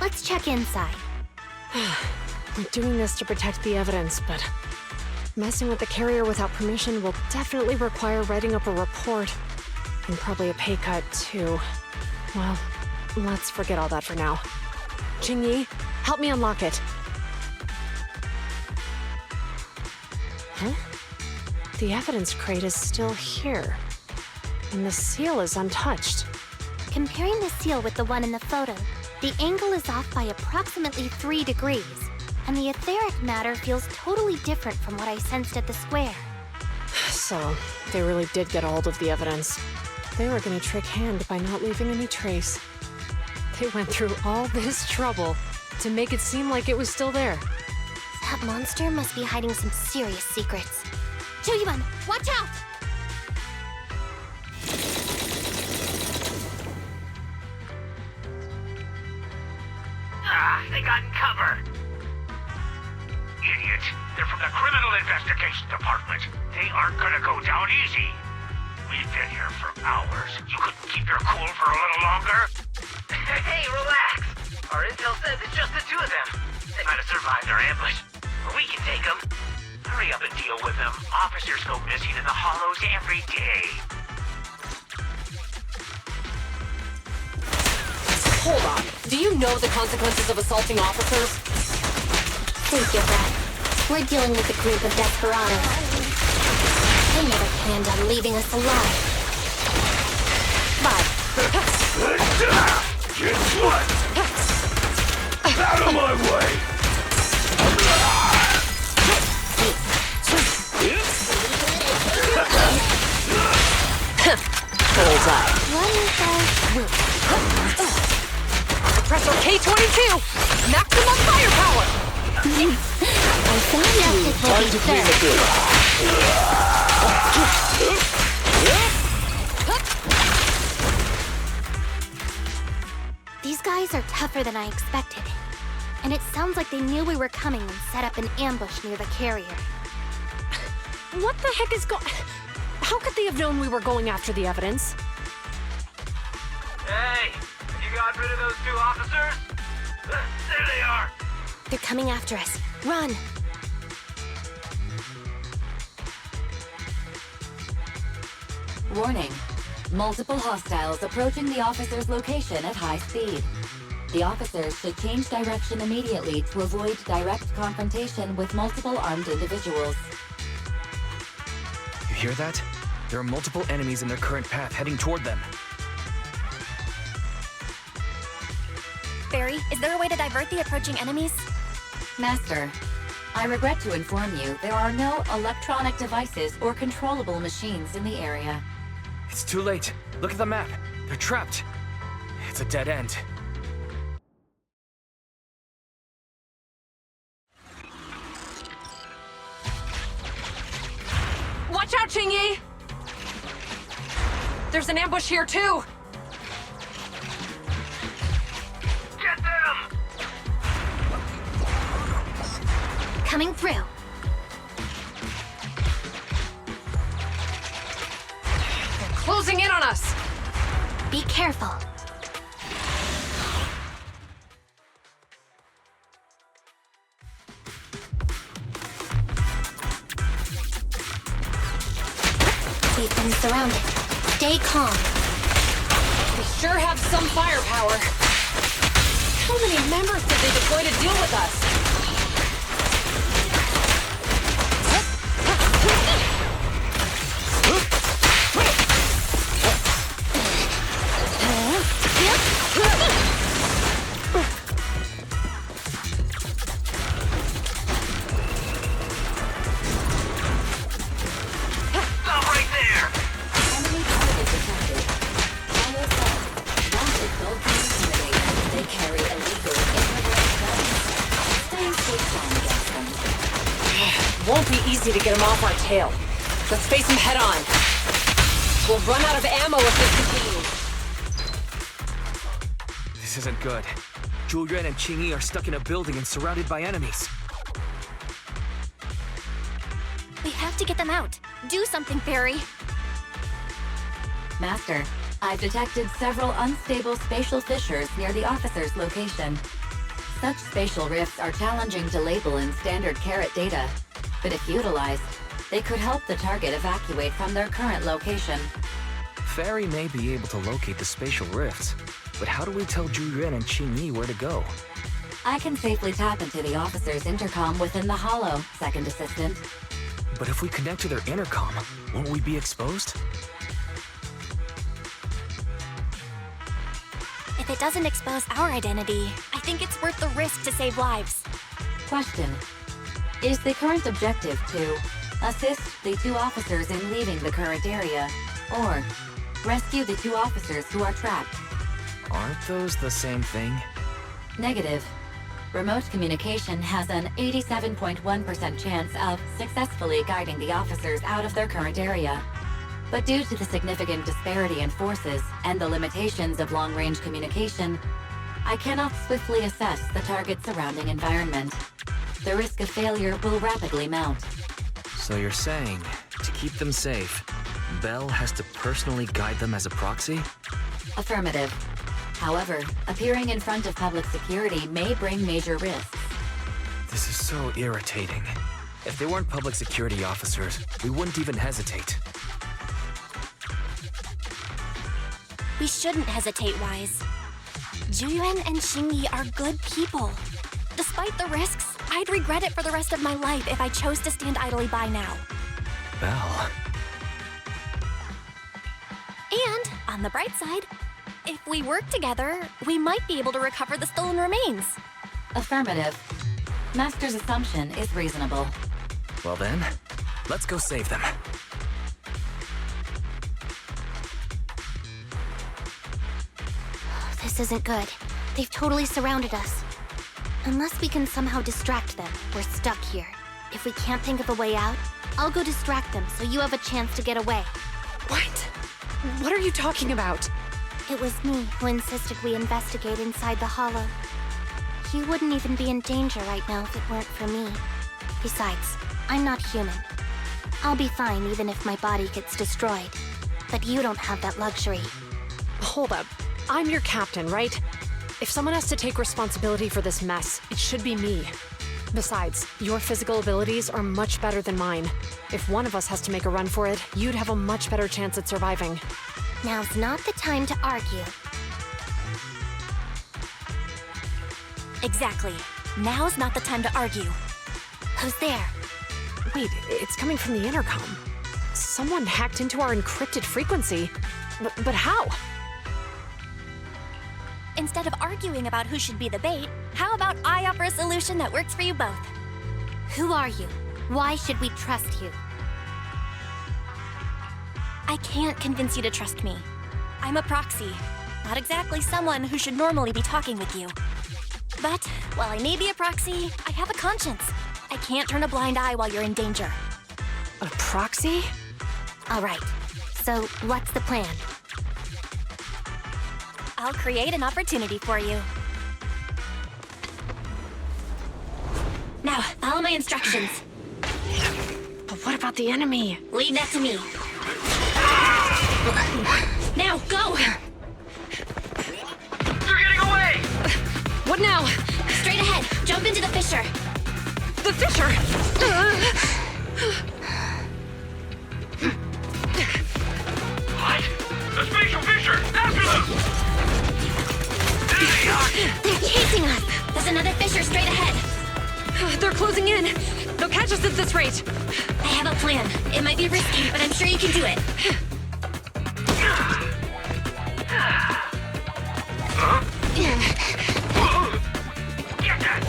Let's check inside. We're doing this to protect the evidence, but messing with the carrier without permission will definitely require writing up a report. And probably a pay cut, too. Well, let's forget all that for now. Qingyi, help me unlock it. Huh? The evidence crate is still here. And the seal is untouched. Comparing the seal with the one in the photo, the angle is off by approximately 3 degrees, and the etheric matter feels totally different from what I sensed at the square. So, they really did get a hold of the evidence. They were gonna trick Hand by not leaving any trace. They went through all this trouble to make it seem like it was still there. That monster must be hiding some serious secrets. Choyuan, watch out! They got in cover. Idiot. They're from the Criminal Investigation Department. They aren't gonna go down easy. We've been here for hours. You couldn't keep your cool for a little longer? Hey, relax. Our intel says it's just the two of them. They might have survived our ambush. But we can take them. Hurry up and deal with them. Officers go missing in the hollows every day. Hold on. Do you know the consequences of assaulting officers? Think of that. We're dealing with a group of desperados. They never planned on leaving us alive. But... Guess what? Out of my way! Bullseye. What is that? Pressor K-22! Maximum firepower! I found you. Time to clean the good. These guys are tougher than I expected. And it sounds like they knew we were coming and set up an ambush near the carrier. What the heck is How could they have known we were going after the evidence? Hey, you got rid of those 2 officers? There they are. They're coming after us. Run! Warning. Multiple hostiles approaching the officer's location at high speed. The officers should change direction immediately to avoid direct confrontation with multiple armed individuals. You hear that? There are multiple enemies in their current path heading toward them. Barry, is there a way to divert the approaching enemies? Master, I regret to inform you there are no electronic devices or controllable machines in the area. It's too late. Look at the map. They're trapped. It's a dead end. Watch out, Qingyi! There's an ambush here, too! Get them! Coming through. They're closing in on us! Be careful. We've been surrounded. Stay calm. They sure have some firepower. How many members did they deploy to deal with us? Stop right there! Enemy target detected. Follow up. Wanted don't be intimidated. They carry illegal infrared guns. Stay calm against them. Won't be easy to get them off our tail. Let's face them head on. We'll run out of ammo if this continues. This isn't good. Julian and Qingyi are stuck in a building and surrounded by enemies. We have to get them out. Do something, Fairy. Master, I've detected several unstable spatial fissures near the officer's location. Such spatial rifts are challenging to label in standard carat data, but if utilized, they could help the target evacuate from their current location. Fairy may be able to locate the spatial rifts, but how do we tell Julian and Qingyi where to go? I can safely tap into the officer's intercom within the hollow, Second Assistant. But if we connect to their intercom, won't we be exposed? If it doesn't expose our identity, I think it's worth the risk to save lives. Question. Is the current objective to assist the two officers in leaving the current area, or rescue the two officers who are trapped? Aren't those the same thing? Negative. Remote communication has an 87.1% chance of successfully guiding the officers out of their current area. But due to the significant disparity in forces and the limitations of long-range communication, I cannot swiftly assess the target's surrounding environment. The risk of failure will rapidly mount. So you're saying, to keep them safe, Bell has to personally guide them as a proxy? Affirmative. However, appearing in front of public security may bring major risks. This is so irritating. If they weren't public security officers, we wouldn't even hesitate. We shouldn't hesitate, Wise. Julian and Qingyi are good people. Despite the risks, I'd regret it for the rest of my life if I chose to stand idly by now. Bell. And, on the bright side, if we work together, we might be able to recover the stolen remains. Affirmative. Master's assumption is reasonable. Well then, let's go save them. This isn't good. They've totally surrounded us. Unless we can somehow distract them, we're stuck here. If we can't think of a way out, I'll go distract them so you have a chance to get away. What? What are you talking about? It was me who insisted we investigate inside the hollow. You wouldn't even be in danger right now if it weren't for me. Besides, I'm not human. I'll be fine even if my body gets destroyed. But you don't have that luxury. Hold up. I'm your captain, right? If someone has to take responsibility for this mess, it should be me. Besides, your physical abilities are much better than mine. If one of us has to make a run for it, you'd have a much better chance at surviving. Now's not the time to argue. Exactly. Now's not the time to argue. Who's there? Wait, it's coming from the intercom. Someone hacked into our encrypted frequency. But how? Instead of arguing about who should be the bait, how about I offer a solution that works for you both? Who are you? Why should we trust you? I can't convince you to trust me. I'm a proxy, not exactly someone who should normally be talking with you. But while I may be a proxy, I have a conscience. I can't turn a blind eye while you're in danger. A proxy? All right. So, what's the plan? I'll create an opportunity for you. Now, follow my instructions. But what about the enemy? Leave that to me. Now, go! They're getting away! What now? Straight ahead. Jump into the fissure. The fissure! What? The spatial fissure! After them! There they are! They're chasing us! There's another fissure straight ahead. They're closing in. They'll catch us at this rate. I have a plan. It might be risky, but I'm sure you can do it. Get that!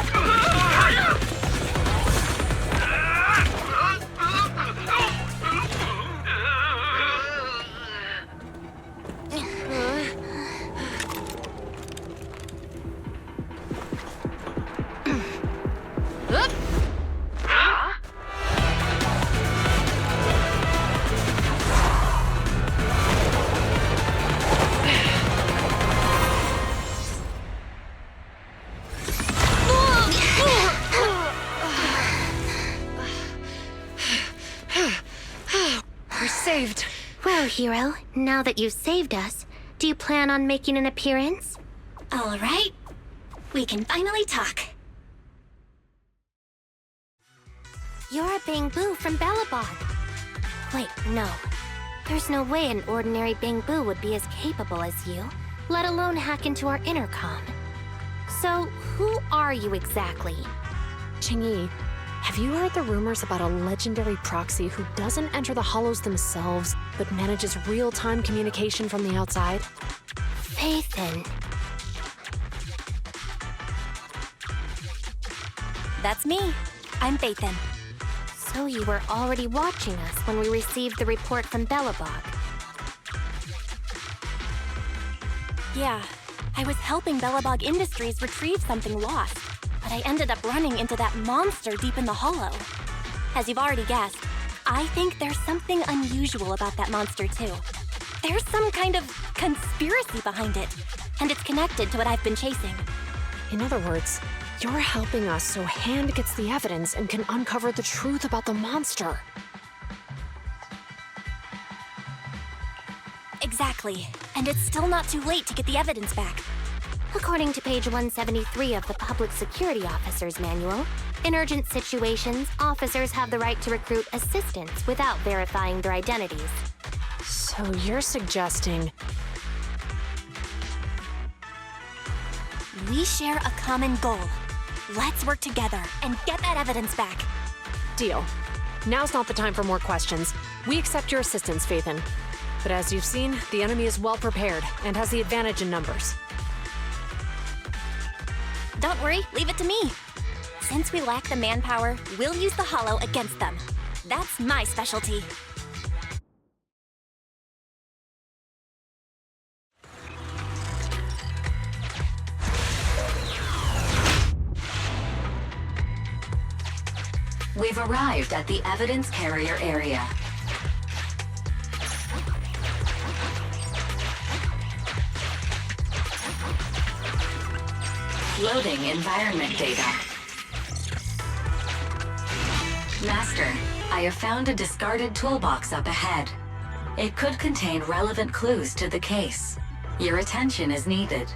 We're saved. Well, hero, now that you've saved us, do you plan on making an appearance? All right. We can finally talk. You're a Bangbu from Balabog. Wait, no. There's no way an ordinary Bangbu would be as capable as you, let alone hack into our intercom. So, who are you exactly? Qingyi, have you heard the rumors about a legendary proxy who doesn't enter the hollows themselves, but manages real-time communication from the outside? Phaethon. That's me. I'm Phaethon. So you were already watching us when we received the report from Belobog. Yeah, I was helping Belobog Industries retrieve something lost, but I ended up running into that monster deep in the hollow. As you've already guessed, I think there's something unusual about that monster too. There's some kind of conspiracy behind it, and it's connected to what I've been chasing. In other words, you're helping us so Hand gets the evidence and can uncover the truth about the monster. Exactly. And it's still not too late to get the evidence back. According to page 173 of the Public Security Officer's Manual, in urgent situations, officers have the right to recruit assistants without verifying their identities. So you're suggesting... We share a common goal. Let's work together and get that evidence back. Deal. Now's not the time for more questions. We accept your assistance, Phaethon. But as you've seen, the enemy is well prepared and has the advantage in numbers. Don't worry, leave it to me. Since we lack the manpower, we'll use the hollow against them. That's my specialty. We've arrived at the evidence carrier area. Loading environment data. Master, I have found a discarded toolbox up ahead. It could contain relevant clues to the case. Your attention is needed.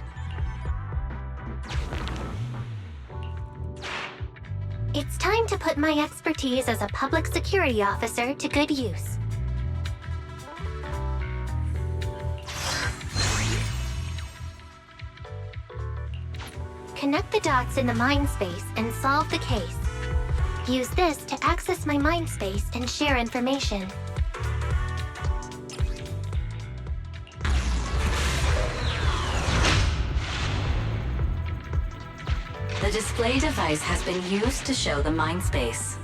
It's time to put my expertise as a public security officer to good use. Connect the dots in the mind space and solve the case. Use this to access my mind space and share information. The display device has been used to show the mind space.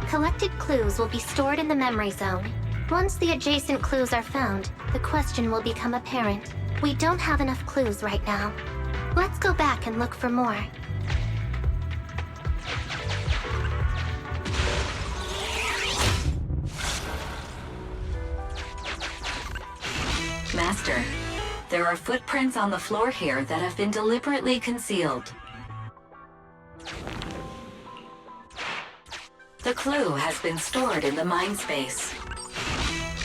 Collected clues will be stored in the memory zone. Once the adjacent clues are found, the question will become apparent. We don't have enough clues right now. Let's go back and look for more. Master, there are footprints on the floor here that have been deliberately concealed. The clue has been stored in the mind space.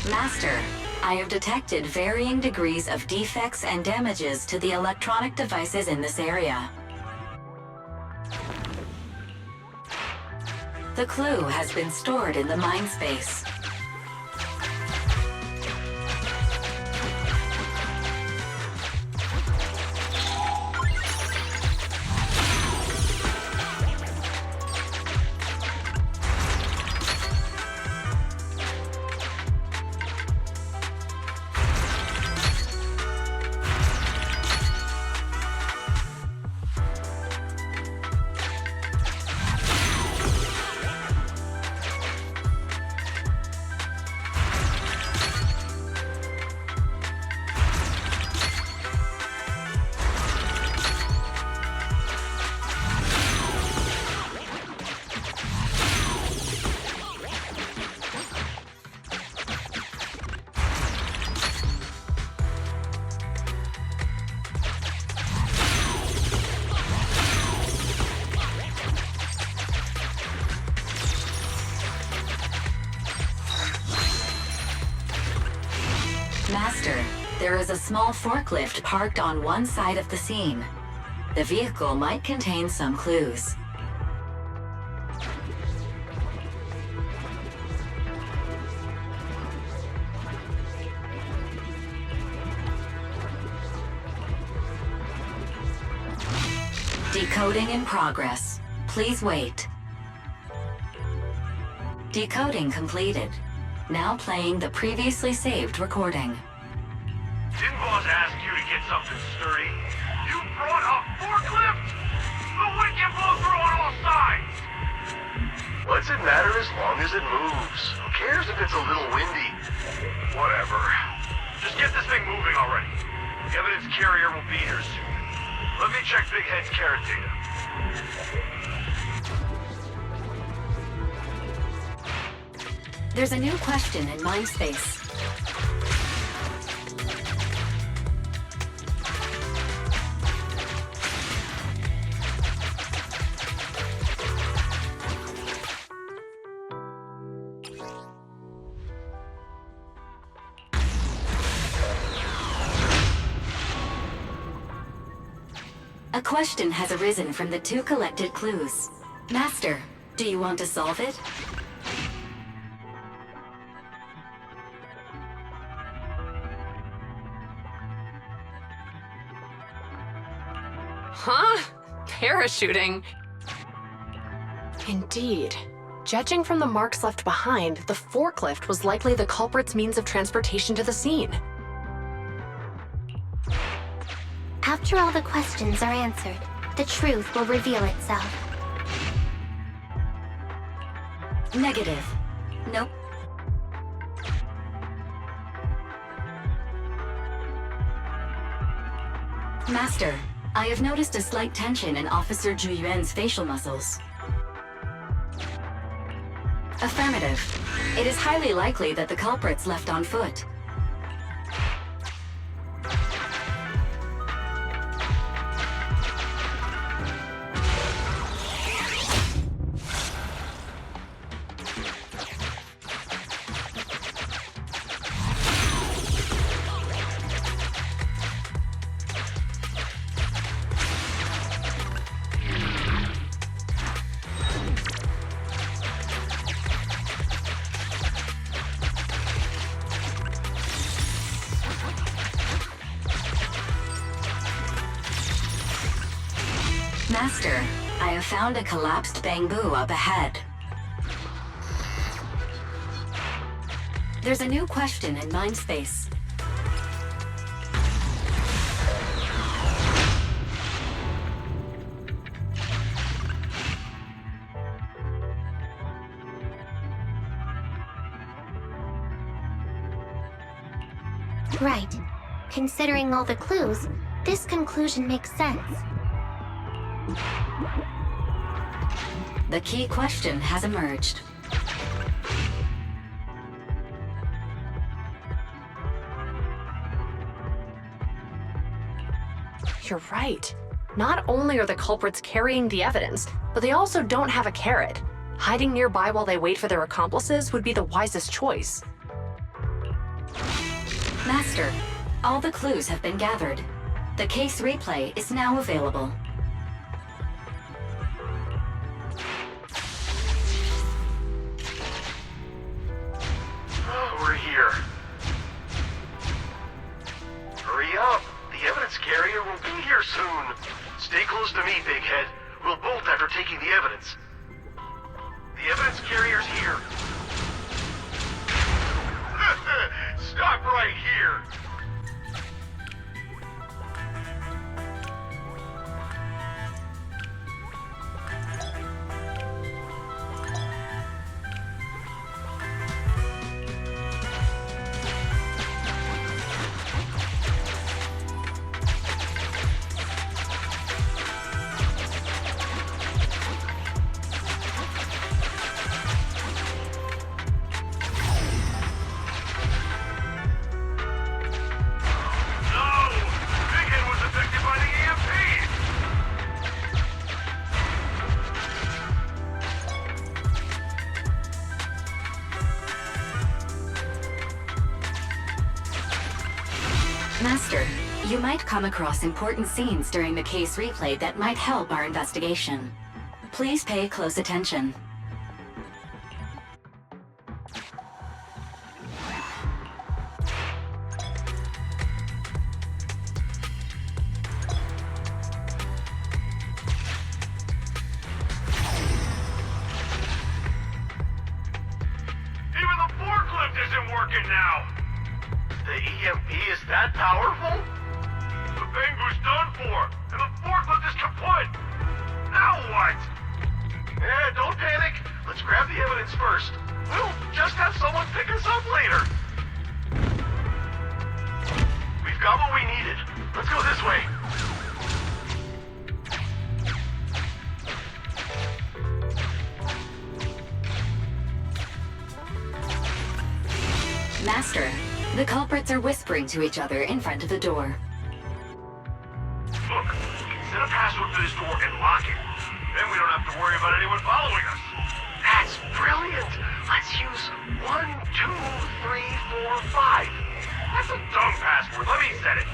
Master, I have detected varying degrees of defects and damages to the electronic devices in this area. The clue has been stored in the mind space. Master, there is a small forklift parked on one side of the scene. The vehicle might contain some clues. Decoding in progress. Please wait. Decoding completed. Now playing the previously saved recording. Didn't boss ask you to get something sturdy? You brought a forklift? The wind can blow through on all sides! What's it matter as long as it moves? Who cares if it's a little windy? Whatever. Just get this thing moving already. The evidence carrier will be here soon. Let me check Big Head's carrot data. There's a new question in mind space. A question has arisen from the two collected clues. Master, do you want to solve it? Huh? Parachuting? Indeed. Judging from the marks left behind, the forklift was likely the culprit's means of transportation to the scene. After all the questions are answered, the truth will reveal itself. Negative. Nope. Master, I have noticed a slight tension in Officer Zhu Yuan's facial muscles. Affirmative. It is highly likely that the culprit's left on foot. Master, I have found a collapsed bamboo up ahead. There's a new question in mind space. Right. Considering all the clues, this conclusion makes sense. The key question has emerged. You're right. Not only are the culprits carrying the evidence, but they also don't have a carrot. Hiding nearby while they wait for their accomplices would be the wisest choice. Master, all the clues have been gathered. The case replay is now available. We're here. Hurry up! The evidence carrier will be here soon. Stay close to me, Big Head. We'll bolt after taking the evidence. The evidence carrier's here. Stop right here! Master, you might come across important scenes during the case replay that might help our investigation. Please pay close attention. Even the forklift isn't working now! The EMP is that powerful? The Bangu's done for, and the forklift is kaput! Now what? Don't panic. Let's grab the evidence first. We'll just have someone pick us up later. We've got what we needed. Let's go this way. Master, the culprits are whispering to each other in front of the door. Look, set a password for this door and lock it. Then we don't have to worry about anyone following us. That's brilliant. Let's use 1, 2, 3, 4, 5. That's a dumb password. Let me set it.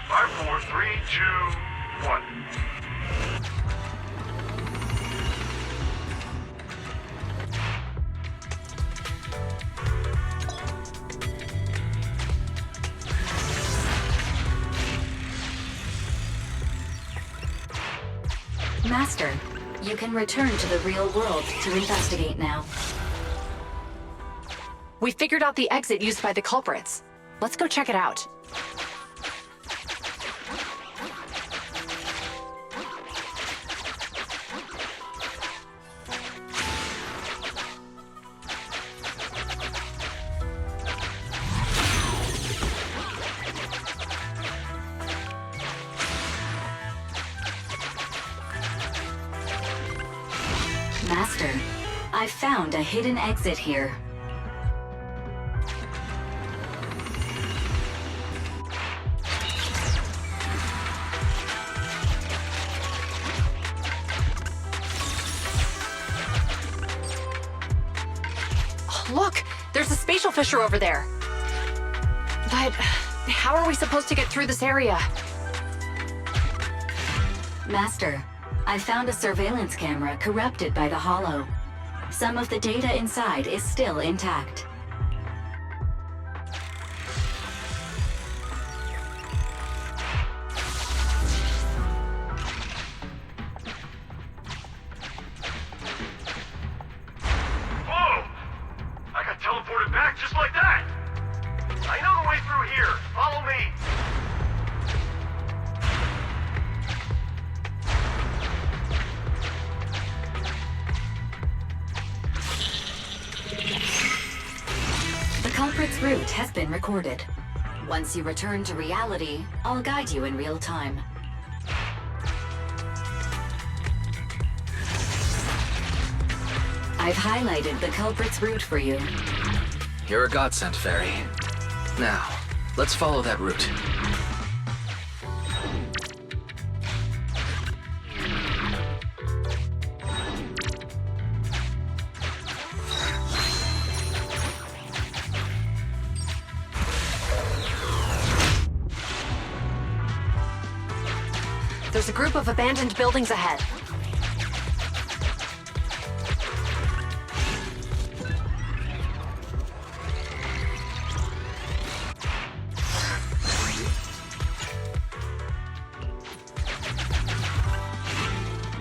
5, 4, 3, 2, 1. Master, you can return to the real world to investigate now. We figured out the exit used by the culprits. Let's go check it out. Master, I found a hidden exit here. Oh, look! There's a spatial fissure over there. But how are we supposed to get through this area? Master, I found a surveillance camera corrupted by the Hollow. Some of the data inside is still intact. Whoa! I got teleported back just like that! I know the way through here. Follow me. The culprit's route has been recorded. Once you return to reality, I'll guide you in real time. I've highlighted the culprit's route for you. You're a godsend, Fairy. Now, let's follow that route. There's a group of abandoned buildings ahead.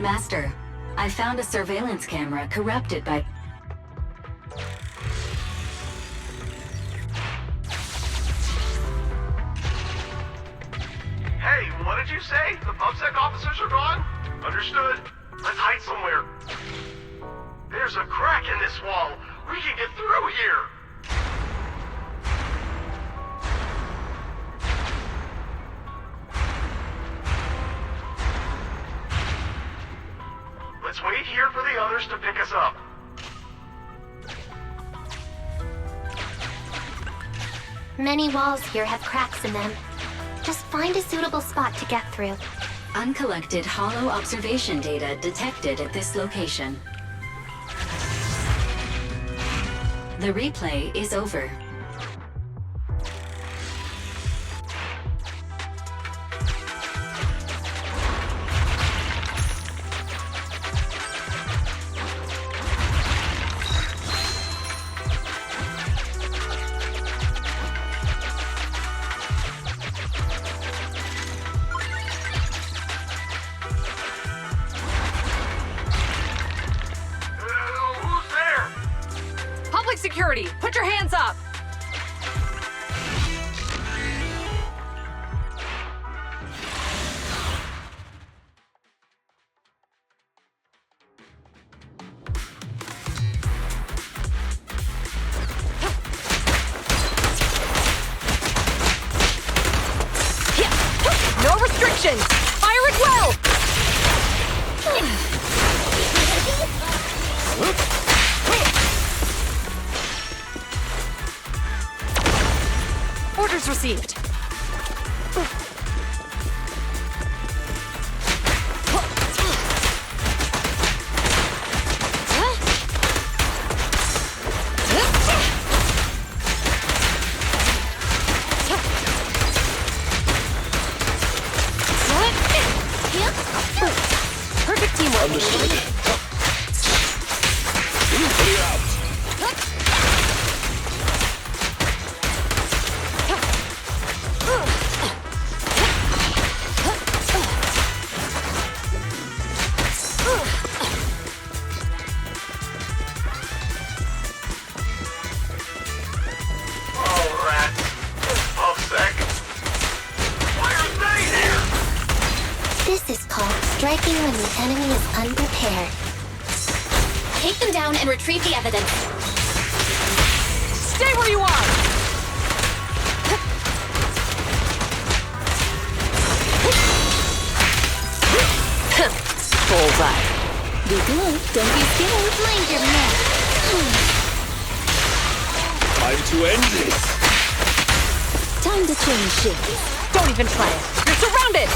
Master, I found a surveillance camera corrupted by... Hey, what did you say? The PubSec officers are gone? Understood. Let's hide somewhere. There's a crack in this wall. We can get through here. Let's wait here for the others to pick us up. Many walls here have cracks in them. Just find a suitable spot to get through. Uncollected hollow observation data detected at this location. The replay is over. Security, put your hands up! No restrictions! Fire it well! Orders received. Perfect teamwork. Understood. Striking when the enemy is unprepared. Take them down and retrieve the evidence. Stay where you are! Bullseye. Be good, don't be scared. Mind your mess. Time to end this. Time to change shifts. Don't even try it. You're surrounded!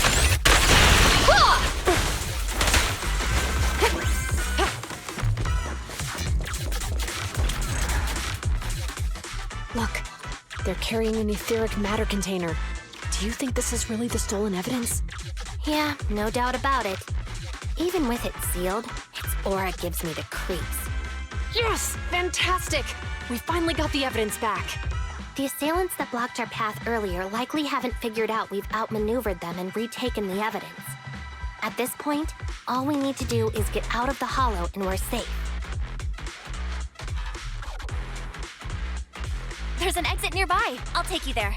Look, they're carrying an etheric matter container. Do you think this is really the stolen evidence? Yeah, no doubt about it. Even with it sealed, its aura gives me the creeps. Yes! Fantastic! We finally got the evidence back. The assailants that blocked our path earlier likely haven't figured out we've outmaneuvered them and retaken the evidence. At this point, all we need to do is get out of the hollow and we're safe. There's an exit nearby. I'll take you there.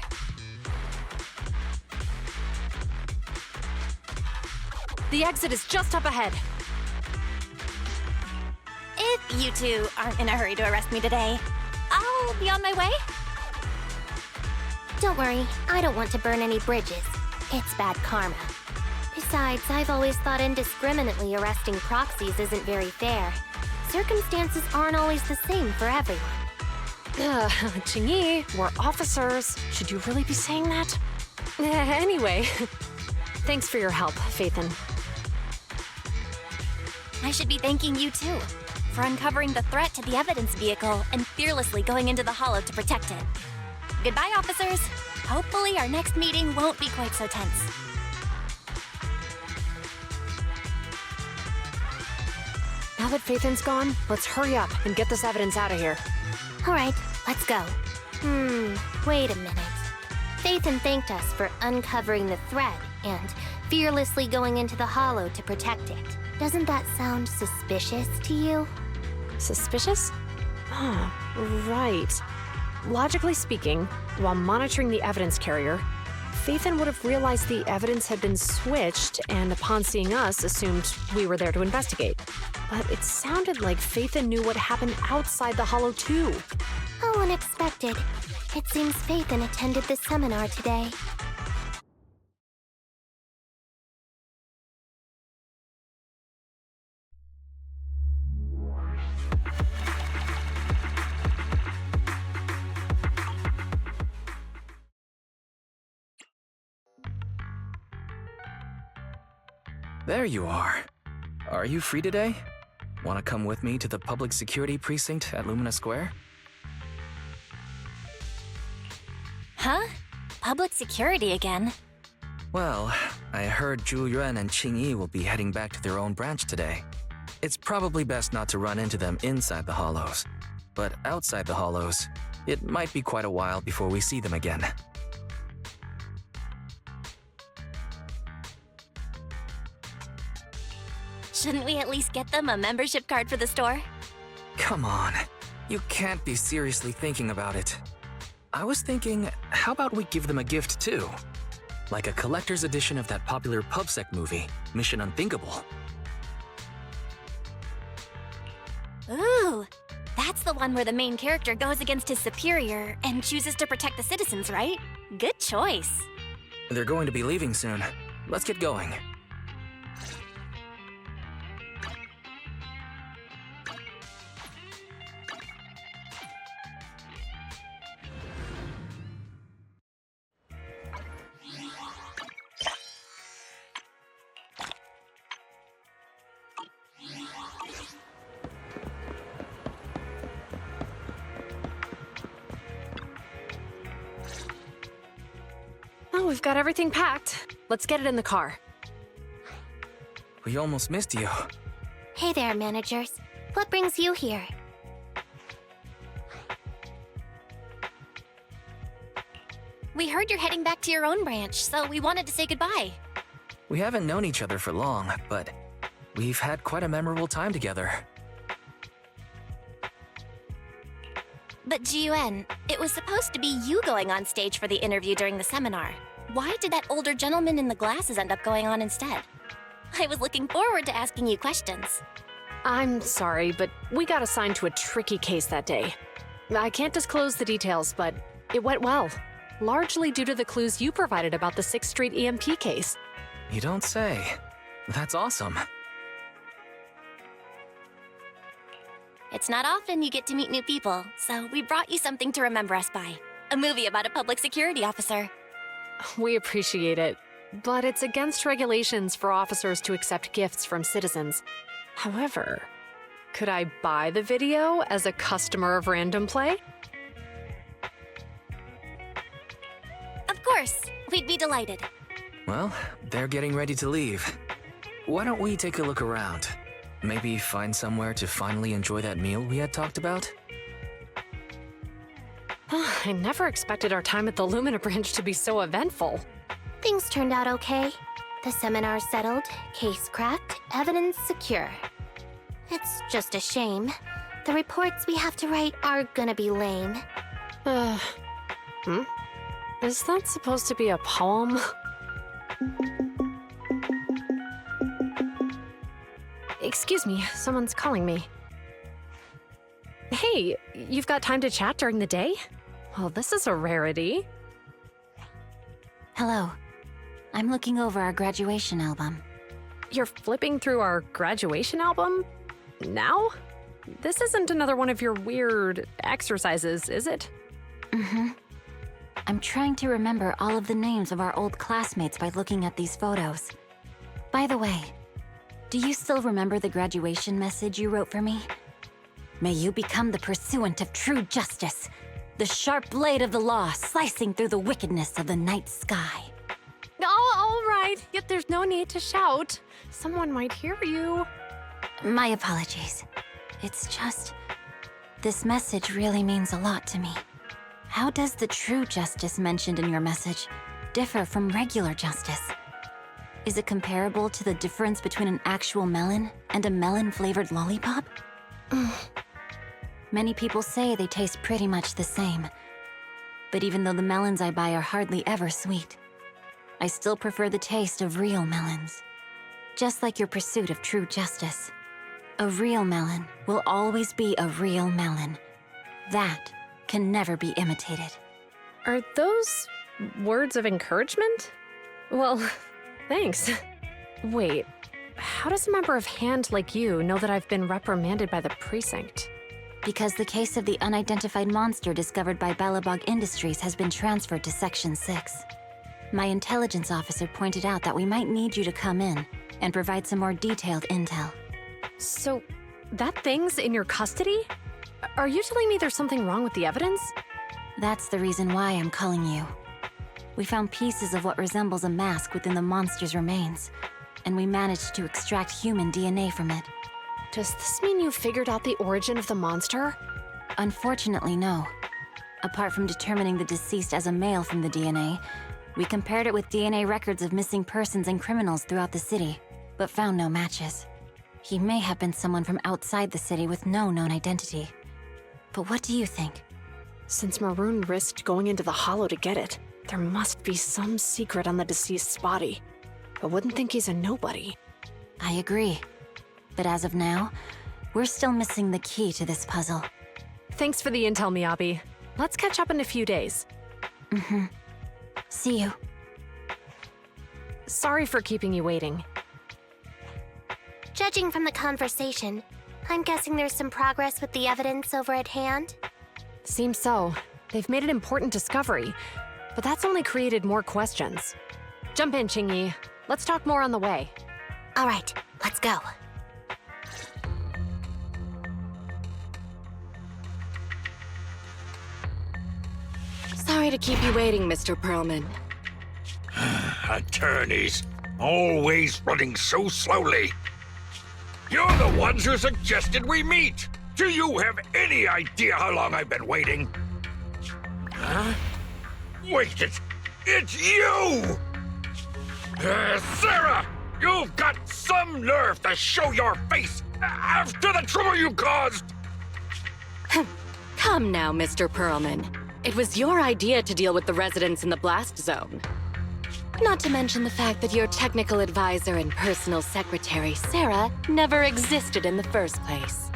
The exit is just up ahead. If you two aren't in a hurry to arrest me today, I'll be on my way. Don't worry, I don't want to burn any bridges. It's bad karma. Besides, I've always thought indiscriminately arresting proxies isn't very fair. Circumstances aren't always the same for everyone. Qingyi, we're officers. Should you really be saying that? Anyway, thanks for your help, Phaethon. I should be thanking you too, for uncovering the threat to the evidence vehicle and fearlessly going into the hollow to protect it. Goodbye, officers. Hopefully our next meeting won't be quite so tense. Now that Phaethon's gone, let's hurry up and get this evidence out of here. All right, let's go. Wait a minute. Phaethon thanked us for uncovering the threat and fearlessly going into the hollow to protect it. Doesn't that sound suspicious to you? Suspicious? Right. Logically speaking, while monitoring the evidence carrier, Phaethon would have realized the evidence had been switched and upon seeing us assumed we were there to investigate. But it sounded like Phaethon knew what happened outside the hollow too. How unexpected. It seems Phaethon attended the seminar today. There you are. Are you free today? Want to come with me to the public security precinct at Lumina Square? Huh? Public security again? Well, I heard Zhu Yuan and Qingyi will be heading back to their own branch today. It's probably best not to run into them inside the hollows. But outside the hollows, it might be quite a while before we see them again. Shouldn't we at least get them a membership card for the store? Come on, you can't be seriously thinking about it. I was thinking, how about we give them a gift too? Like a collector's edition of that popular PubSec movie, Mission Unthinkable. Ooh, that's the one where the main character goes against his superior and chooses to protect the citizens, right? Good choice. They're going to be leaving soon. Let's get going. Oh, we've got everything packed. Let's get it in the car. We almost missed you. Hey there, managers. What brings you here? We heard you're heading back to your own branch, so we wanted to say goodbye. We haven't known each other for long, but we've had quite a memorable time together. But Ji-Yuan, it was supposed to be you going on stage for the interview during the seminar. Why did that older gentleman in the glasses end up going on instead? I was looking forward to asking you questions. I'm sorry, but we got assigned to a tricky case that day. I can't disclose the details, but it went well. Largely due to the clues you provided about the 6th Street EMP case. You don't say. That's awesome. It's not often you get to meet new people, so we brought you something to remember us by. A movie about a public security officer. We appreciate it, but it's against regulations for officers to accept gifts from citizens. However, could I buy the video as a customer of Random Play? Of course, we'd be delighted. Well, they're getting ready to leave. Why don't we take a look around? Maybe find somewhere to finally enjoy that meal we had talked about? I never expected our time at the Lumina branch to be so eventful. Things turned out okay. The seminar settled, case cracked, evidence secure. It's just a shame. The reports we have to write are gonna be lame. Is that supposed to be a poem? Excuse me, someone's calling me. Hey, you've got time to chat during the day? Well, this is a rarity. Hello. I'm looking over our graduation album. You're flipping through our graduation album? Now? This isn't another one of your weird exercises, is it? Mm-hmm. I'm trying to remember all of the names of our old classmates by looking at these photos. By the way, do you still remember the graduation message you wrote for me? May you become the pursuant of true justice, the sharp blade of the law slicing through the wickedness of the night sky. Oh, all right. Yet there's no need to shout. Someone might hear you. My apologies. It's just... this message really means a lot to me. How does the true justice mentioned in your message differ from regular justice? Is it comparable to the difference between an actual melon and a melon-flavored lollipop? Many people say they taste pretty much the same. But even though the melons I buy are hardly ever sweet, I still prefer the taste of real melons. Just like your pursuit of true justice. A real melon will always be a real melon. That can never be imitated. Are those words of encouragement? Well, thanks. Wait, how does a member of HAND like you know that I've been reprimanded by the precinct? Because the case of the unidentified monster discovered by Balabog Industries has been transferred to Section 6. My intelligence officer pointed out that we might need you to come in and provide some more detailed intel. So, that thing's in your custody? Are you telling me there's something wrong with the evidence? That's the reason why I'm calling you. We found pieces of what resembles a mask within the monster's remains, and we managed to extract human DNA from it. Does this mean you figured out the origin of the monster? Unfortunately, no. Apart from determining the deceased as a male from the DNA, we compared it with DNA records of missing persons and criminals throughout the city, but found no matches. He may have been someone from outside the city with no known identity. But what do you think? Since Maroon risked going into the Hollow to get it, there must be some secret on the deceased's body. I wouldn't think he's a nobody. I agree. But as of now, we're still missing the key to this puzzle. Thanks for the intel, Miyabi. Let's catch up in a few days. Mm-hmm. See you. Sorry for keeping you waiting. Judging from the conversation, I'm guessing there's some progress with the evidence over at HAND? Seems so. They've made an important discovery, but that's only created more questions. Jump in, Qingyi. Let's talk more on the way. All right, let's go. Sorry to keep you waiting, Mr. Perlman. Attorneys, always running so slowly. You're the ones who suggested we meet. Do you have any idea how long I've been waiting? Huh? Wait, it's you! Sarah! You've got some nerve to show your face after the trouble you caused! Come now, Mr. Perlman. It was your idea to deal with the residents in the blast zone. Not to mention the fact that your technical advisor and personal secretary, Sarah, never existed in the first place.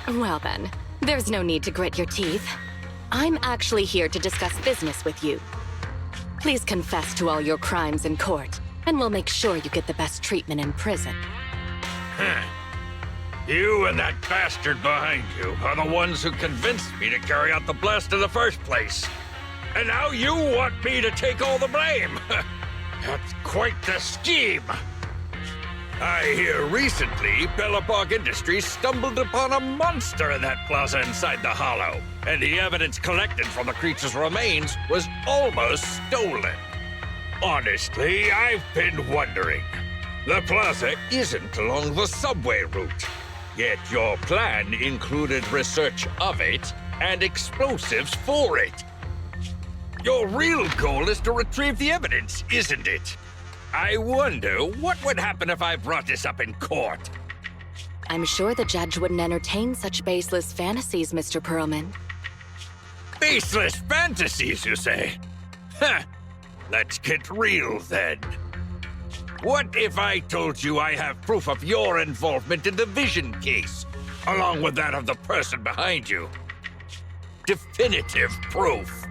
Well then, there's no need to grit your teeth. I'm actually here to discuss business with you. Please confess to all your crimes in court, and we'll make sure you get the best treatment in prison. Huh. You and that bastard behind you are the ones who convinced me to carry out the blast in the first place. And now you want me to take all the blame. That's quite the scheme. I hear recently Balabog Industries stumbled upon a monster in that plaza inside the Hollow, and the evidence collected from the creature's remains was almost stolen. Honestly, I've been wondering. The plaza isn't along the subway route, yet your plan included research of it and explosives for it. Your real goal is to retrieve the evidence, isn't it? I wonder what would happen if I brought this up in court. I'm sure the judge wouldn't entertain such baseless fantasies, Mr. Perlman. Baseless fantasies, you say? Huh. Let's get real, then. What if I told you I have proof of your involvement in the Vision case, along with that of the person behind you? Definitive proof.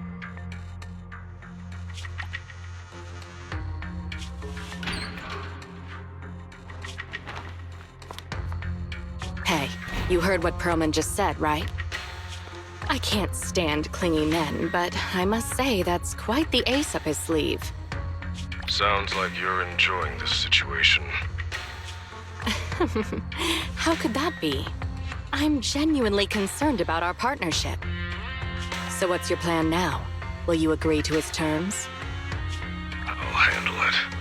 You heard what Perlman just said, right? I can't stand clingy men, but I must say that's quite the ace up his sleeve. Sounds like you're enjoying this situation. How could that be? I'm genuinely concerned about our partnership. So what's your plan now? Will you agree to his terms? I'll handle it.